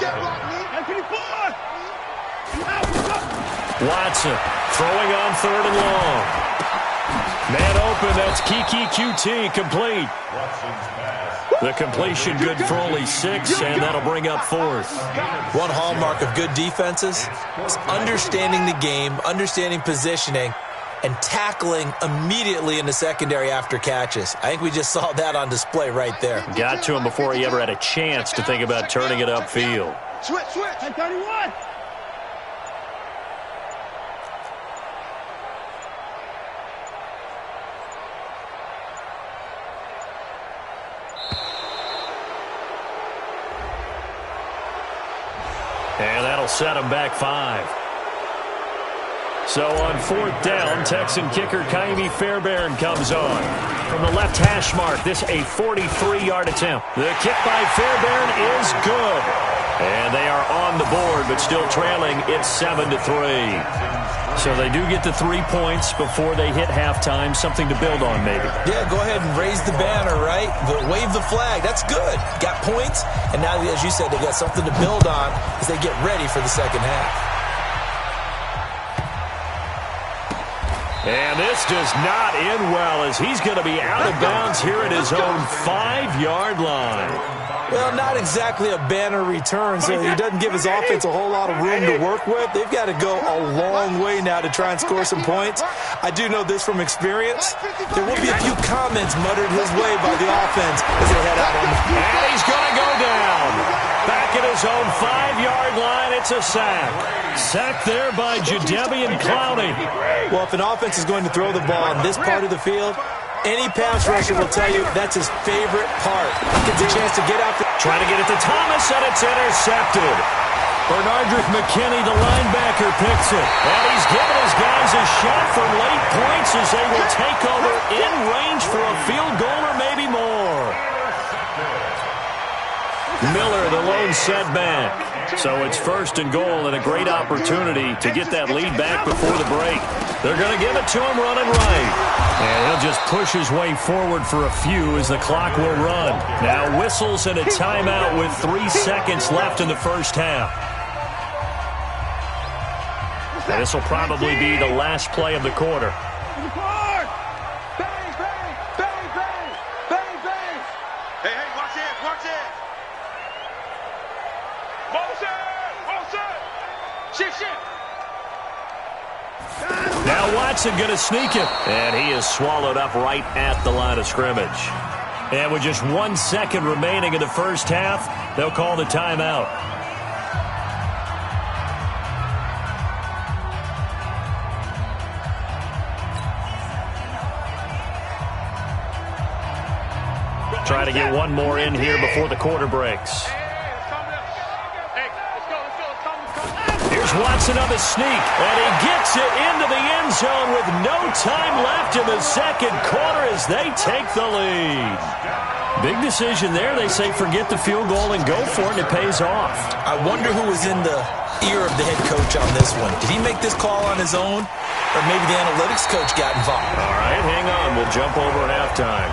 Watson throwing on 3rd and long. Man open, that's Kiki QT complete. The completion good for only 6, and that'll bring up 4th. One hallmark of good defenses is understanding the game, understanding positioning, and tackling immediately in the secondary after catches. I think we just saw that on display right there. Got to him before he ever had a chance to think about turning it upfield. Switch. Hey, 31. And that'll set him back 5. So on 4th down, Texan kicker Kaimi Fairbairn comes on. From the left hash mark, this a 43-yard attempt. The kick by Fairbairn is good. And they are on the board, but still trailing. It's 7-3. So they do get the 3 points before they hit halftime. Something to build on, maybe. Yeah, go ahead and raise the banner, right? Wave the flag. That's good. Got points, and now, as you said, they got something to build on as they get ready for the second half. And this does not end well, as he's going to be out of bounds here at his own 5-yard line. Well, not exactly a banner return, so he doesn't give his offense a whole lot of room to work with. They've got to go a long way now to try and score some points. I do know this from experience. There will be a few comments muttered his way by the offense as they head out on the field. And he's going to go down. Back at his own 5-yard line, it's a sack. Sacked there by Jadeveon Clowney. Well, if an offense is going to throw the ball on this part of the field, any pass rusher will tell you that's his favorite part. Gets a chance to get out there. Trying to get it to Thomas, and it's intercepted. Bernardrick McKinney, the linebacker, picks it. And he's giving his guys a shot for late points as they will take over in range for a field goal or maybe more. Miller, the lone setback. So it's 1st and goal, and a great opportunity to get that lead back before the break. They're going to give it to him running right. And he'll just push his way forward for a few as the clock will run. Now whistles and a timeout with 3 seconds left in the first half. And this will probably be the last play of the quarter. Now Watson going to sneak it. And he is swallowed up right at the line of scrimmage. And with just 1 second remaining in the first half, they'll call the timeout. Try to get one more in here before the quarter breaks. Here's Watson on the sneak, and he gets it into the end zone with no time left in the second quarter as they take the lead. Big decision there. They say forget the field goal and go for it, and it pays off. I wonder who was in the ear of the head coach on this one. Did he make this call on his own, Or maybe the analytics coach got involved. All right, hang on. We'll jump over halftime.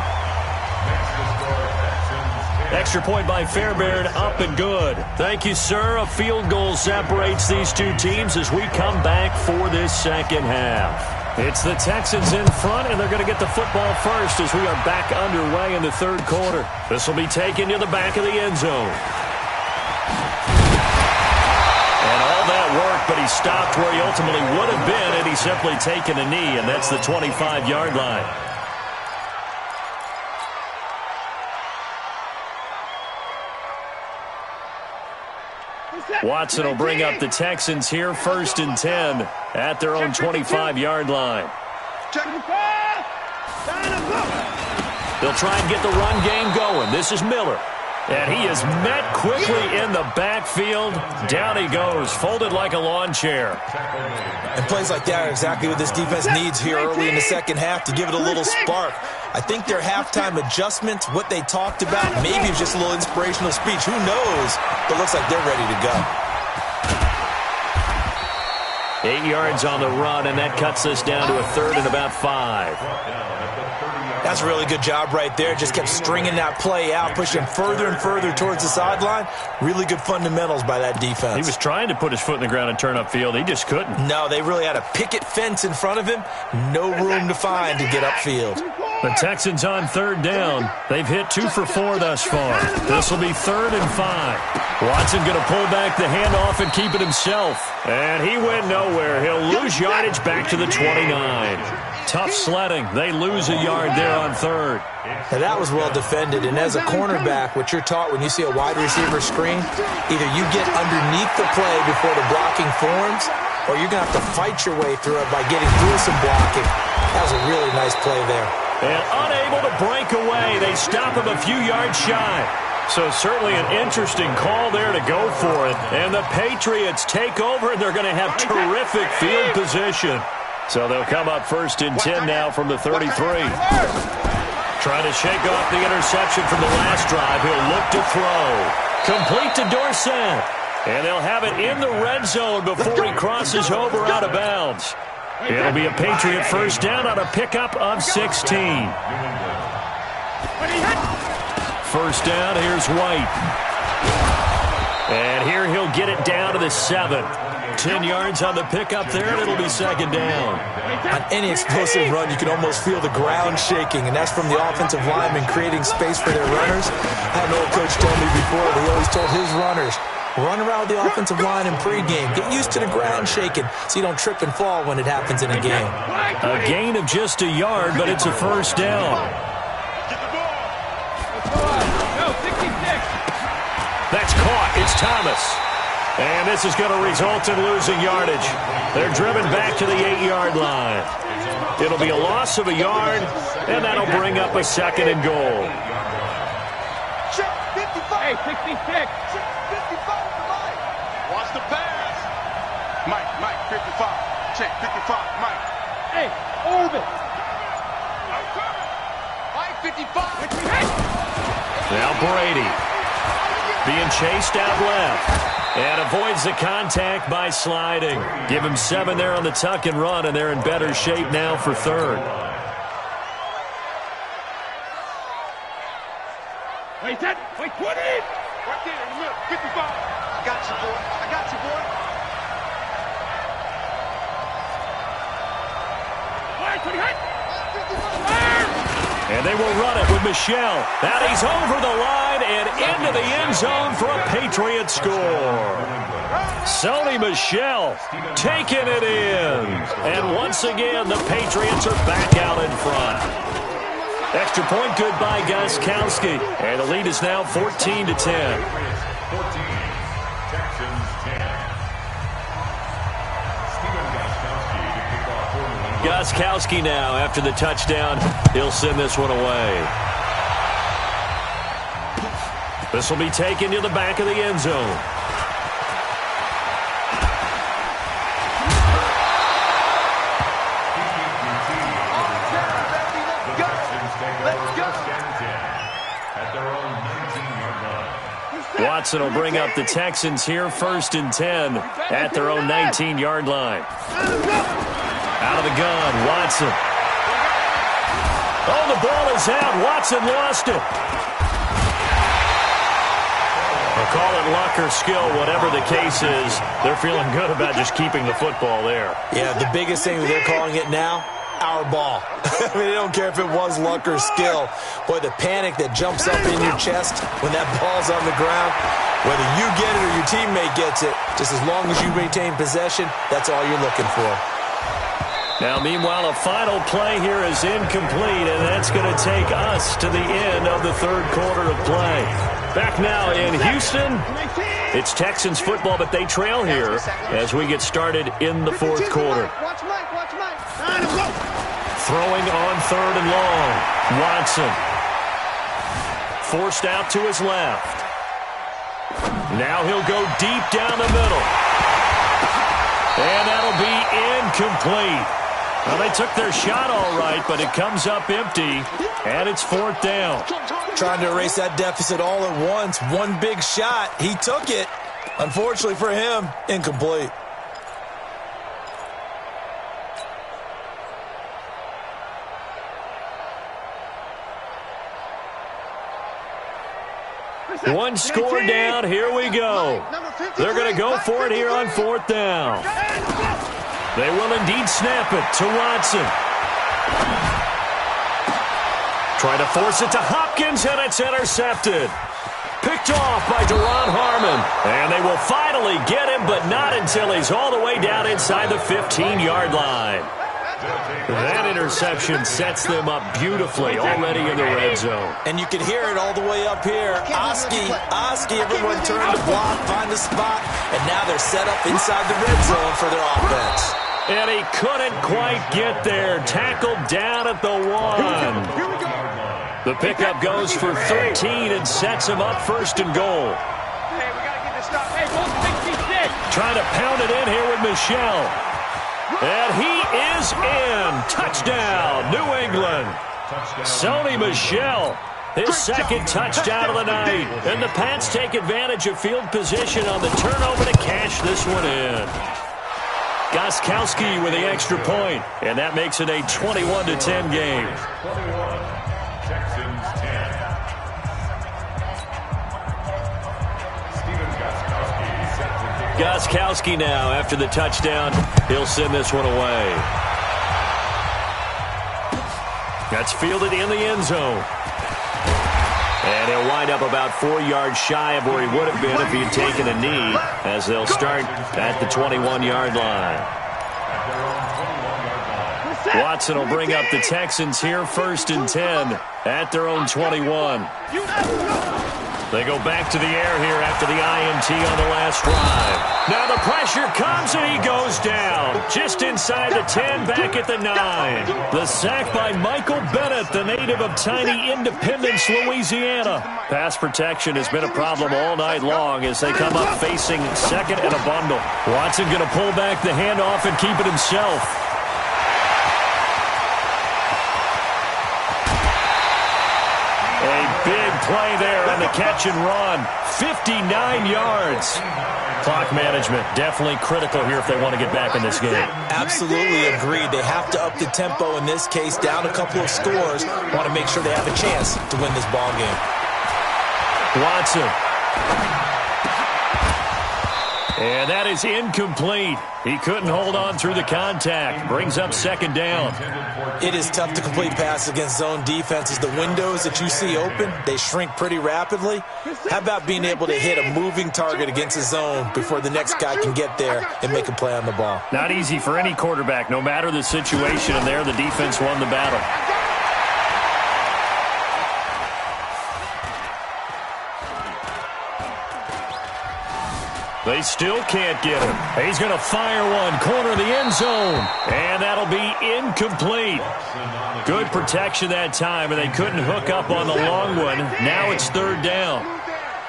Extra point by Fairbairn, up and good. Thank you, sir. A field goal separates these two teams as we come back for this second half. It's the Texans in front, and they're going to get the football first as we are back underway in the third quarter. This will be taken to the back of the end zone. And all that work, but he stopped where he ultimately would have been had he simply taken a knee, and that's the 25-yard line. Watson will bring up the Texans here, 1st and 10 at their own 25-yard line. They'll try and get the run game going. This is Miller. And he is met quickly in the backfield. Down he goes, folded like a lawn chair. And plays like that are exactly what this defense needs here early in the second half to give it a little spark. I think their halftime adjustments, what they talked about, maybe it's just a little inspirational speech. Who knows? But looks like they're ready to go. 8 yards on the run, and that cuts us down to a 3rd and about 5. That's a really good job right there. Just kept stringing that play out, pushing further and further towards the sideline. Really good fundamentals by that defense. He was trying to put his foot in the ground and turn upfield. He just couldn't. No, they really had a picket fence in front of him. No room to find to get upfield. The Texans on 3rd down. They've hit 2 for 4 thus far. This will be 3rd and 5. Watson going to pull back the handoff and keep it himself. And he went nowhere. He'll lose yardage back to the 29. Tough sledding. They lose a yard there on 3rd. Now that was well defended, and as a cornerback, what you're taught when you see a wide receiver screen, either you get underneath the play before the blocking forms, or you're going to have to fight your way through it by getting through some blocking. That was a really nice play there. And unable to break away, they stop him a few yards shy. So certainly an interesting call there to go for it. And the Patriots take over, and they're going to have terrific field position. So they'll come up 1st and 10 now from the 33. Trying to shake off the interception from the last drive. He'll look to throw. Complete to Dorsett. And they'll have it in the red zone before he crosses over out of bounds. It'll be a Patriot 1st down on a pickup of 16. 1st down, here's White. And here he'll get it down to the 7. 10 yards on the pickup there, and it'll be 2nd down. On any explosive run, you can almost feel the ground shaking, and that's from the offensive linemen creating space for their runners. I had an old coach tell me before, he always told his runners, run around the offensive line in pregame. Get used to the ground shaking so you don't trip and fall when it happens in a game. A gain of just a yard, but it's a 1st down. That's caught. It's Thomas. And this is going to result in losing yardage. They're driven back to the 8-yard line. It'll be a loss of a yard, and that'll bring up a 2nd and goal. Hey, 66. 55 to Mike. Watch the pass. Mike, 55. Check, 55, Mike. Hey, Orville. Mike, 55. Now Brady being chased out left. And avoids the contact by sliding. Give him 7 there on the tuck and run, and they're in better shape now for 3rd. Wait, 20. Right there in the middle, 55. I got you, boy. And they will run it with Michel. Now he's over the line and into the end zone for a Patriot score. Sony Michel taking it in. And once again, the Patriots are back out in front. Extra point good by Gostkowski. And the lead is now 14-10. 14, Texans 10. Gostkowski now, after the touchdown, he'll send this one away. This will be taken to the back of the end zone. Watson will bring up the Texans here, 1st and 10 at their own 19-yard line. Out of the gun, Watson. Oh, the ball is out. Watson lost it. They'll call it luck or skill, whatever the case is. They're feeling good about just keeping the football there. Yeah, the biggest thing that they're calling it now, our ball. I mean, they don't care if it was luck or skill. Boy, the panic that jumps up in your chest when that ball's on the ground, whether you get it or your teammate gets it, just as long as you maintain possession, that's all you're looking for. Now, meanwhile, a final play here is incomplete, and that's going to take us to the end of the third quarter of play. Back now in Houston, it's Texans football, but they trail here as we get started in the fourth quarter. Throwing on third and long. Watson. Forced out to his left. Now he'll go deep down the middle. And that'll be incomplete. Well, they took their shot all right, but it comes up empty, and it's fourth down. Trying to erase that deficit all at once. One big shot. He took it. Unfortunately for him, incomplete. One score down. Here we go. They're going to go for it here on fourth down. They will indeed snap it to Watson. Try to force it to Hopkins, and it's intercepted. Picked off by Duron Harmon. And they will finally get him, but not until he's all the way down inside the 15-yard line. That interception sets them up beautifully already in the red zone. And you can hear it all the way up here. Oski, everyone turned to block, find a spot, and now they're set up inside the red zone for their offense. And he couldn't quite get there. Tackled down at the 1. The pickup goes for 13 and sets him up first and goal. Hey, we got to get this stop. Hey, both 66. Trying to pound it in here with Michel. And he is in. Touchdown, New England. Sony Michel, his second touchdown of the night. And the Pats take advantage of field position on the turnover to cash this one in. Gostkowski with the extra point, and that makes it a 21-10 game. 21, Texans 10. Steven Gostkowski set to kick. Gostkowski now, after the touchdown, he'll send this one away. That's fielded in the end zone. And he'll wind up about 4 yards shy of where he would have been if he had taken a knee, as they'll start at the 21-yard line. Watson will bring up the Texans here first and 10 at their own 21. They go back to the air here after the INT on the last drive. Now the pressure comes and he goes down. Just inside the 10, back at the 9. The sack by Michael Bennett, the native of tiny Independence, Louisiana. Pass protection has been a problem all night long as they come up facing second and a bundle. Watson going to pull back the handoff and keep it himself. Big play there on the catch and run. 59 yards. Clock management definitely critical here if they want to get back in this game. Absolutely agreed. They have to up the tempo in this case, down a couple of scores. Want to make sure they have a chance to win this ball game. Watson. And that is incomplete. He couldn't hold on through the contact. Brings up second down. It is tough to complete passes against zone defenses. The windows that you see open, they shrink pretty rapidly. How about being able to hit a moving target against a zone before the next guy can get there and make a play on the ball? Not easy for any quarterback, no matter the situation, and there the defense won the battle. They still can't get him. He's going to fire one, corner of the end zone, and that'll be incomplete. Good protection that time, and they couldn't hook up on the long one. Now it's third down.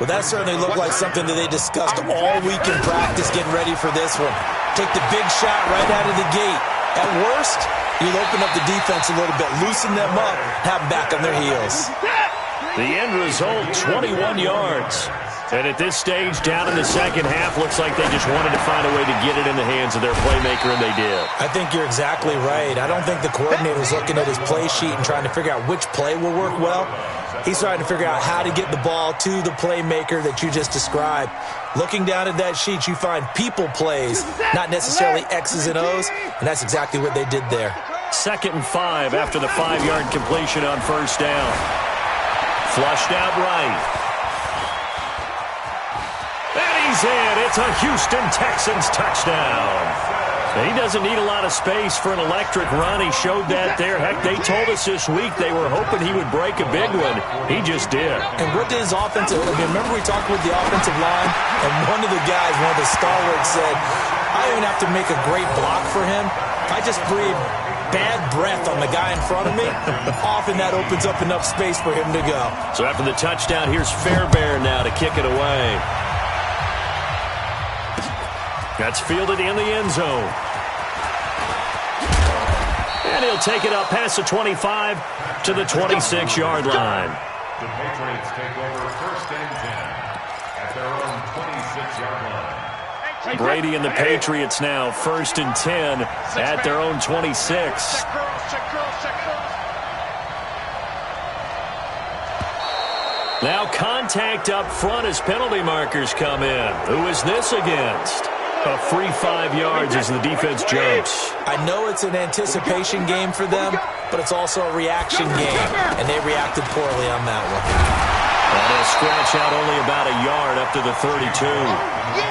Well, that certainly looked like something that they discussed all week in practice, getting ready for this one. Take the big shot right out of the gate. At worst, you'll open up the defense a little bit, loosen them up, have them back on their heels. The end result, 21 yards. And at this stage, down in the second half, looks like they just wanted to find a way to get it in the hands of their playmaker, and they did. I think you're exactly right. I don't think the coordinator's looking at his play sheet and trying to figure out which play will work well. He's trying to figure out how to get the ball to the playmaker that you just described. Looking down at that sheet, you find people plays, not necessarily X's and O's, and that's exactly what they did there. 2nd and 5 after the 5-yard completion on first down. Flushed out right. And he's in. It's a Houston Texans touchdown. He doesn't need a lot of space for an electric run. He showed that there. Heck, they told us this week they were hoping he would break a big one. He just did. And what did his offensive... remember we talked with the offensive line, and one of the guys, one of the stalwarts said, I don't even have to make a great block for him. I just breathe bad breath on the guy in front of me. Often that opens up enough space for him to go. So after the touchdown, here's Fairbairn now to kick it away. That's fielded in the end zone. And he'll take it up past the 25 to the 26-yard line. The Patriots take over 1st and 10 at their own 26-yard line. Brady and the Patriots now 1st and 10 at their own 26. Now contact up front as penalty markers come in. Who is this against? A free 5 yards as the defense jumps. I know it's an anticipation game for them, but it's also a reaction game, and they reacted poorly on that one. And they'll scratch out only about a yard up to the 32.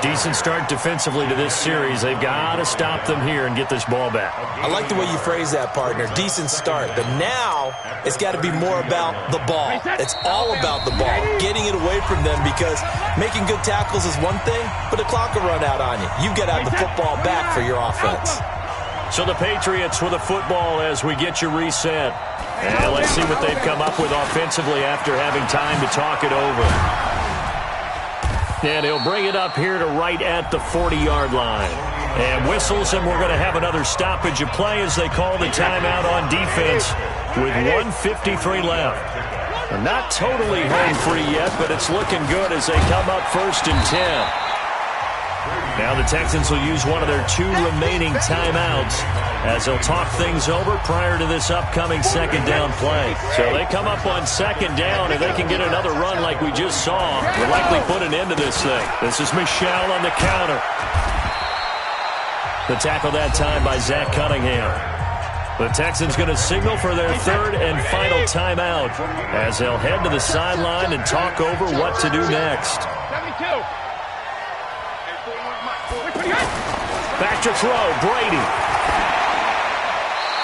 Decent start defensively to this series. They've got to stop them here and get this ball back. I like the way you phrase that, partner. Decent start, but now it's got to be more about the ball. It's all about the ball, getting it away from them, because making good tackles is one thing, but the clock will run out on you. You get out the football back for your offense. So the Patriots with the football as we get you reset. And let's see what they've come up with offensively after having time to talk it over. And he'll bring it up here to right at the 40-yard line. And whistles, and we're going to have another stoppage of play as they call the timeout on defense with 1:53 left. Not totally home free yet, but it's looking good as they come up 1st and 10. Now the Texans will use one of their 2 remaining timeouts as they'll talk things over prior to this upcoming 2nd down play. So they come up on 2nd down, and they can get another run like we just saw. We'll likely put an end to this thing. This is Michelle on the counter. The tackle that time by Zach Cunningham. The Texans going to signal for their 3rd and final timeout as they'll head to the sideline and talk over what to do next. 72. Back to throw, Brady.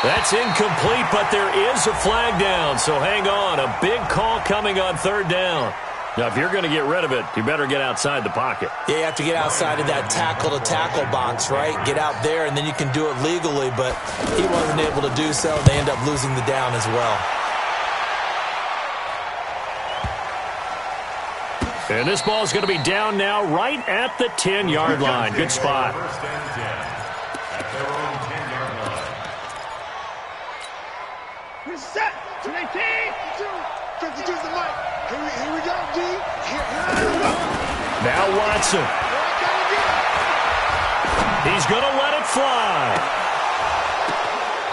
That's incomplete, but there is a flag down, so hang on. A big call coming on 3rd down. Now, if you're going to get rid of it, you better get outside the pocket. Yeah, you have to get outside of that tackle-to-tackle box, right? Get out there, and then you can do it legally, but he wasn't able to do so. They end up losing the down as well. And this ball's going to be down now right at the 10-yard line. Good spot. 1st and 10 at their own 10-yard line. Reset. 219. 52 is the mic. Here we go, D. Now Watson. He's going to let it fly.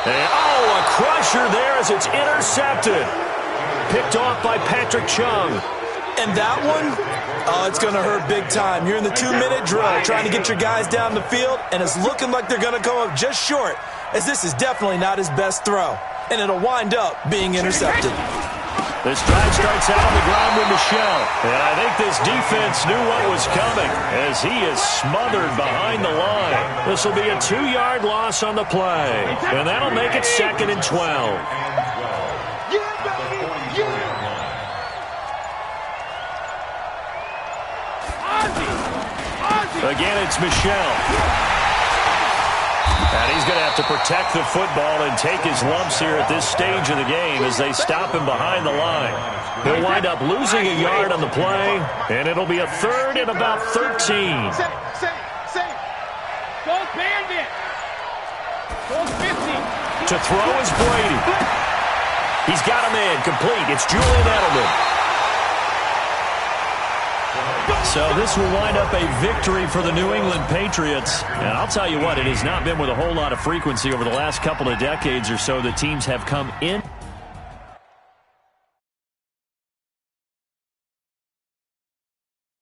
And, oh, a crusher there as it's intercepted. Picked off by Patrick Chung. And that one, oh, it's going to hurt big time. You're in the 2-minute drill trying to get your guys down the field, and it's looking like they're going to come up just short, as this is definitely not his best throw. And it'll wind up being intercepted. This drive starts out on the ground with Michelle. And I think this defense knew what was coming as he is smothered behind the line. This will be a 2-yard loss on the play. And that'll make it 2nd and 12. Again, it's Michelle. And he's going to have to protect the football and take his lumps here at this stage of the game as they stop him behind the line. He'll wind up losing a yard on the play, and it'll be a 3rd and about 13. Goes Bandit. Goes 50. To throw is Brady. He's got a man complete. It's Julian Edelman. So this will wind up a victory for the New England Patriots. And I'll tell you what, it has not been with a whole lot of frequency over the last couple of decades or so that teams have come in.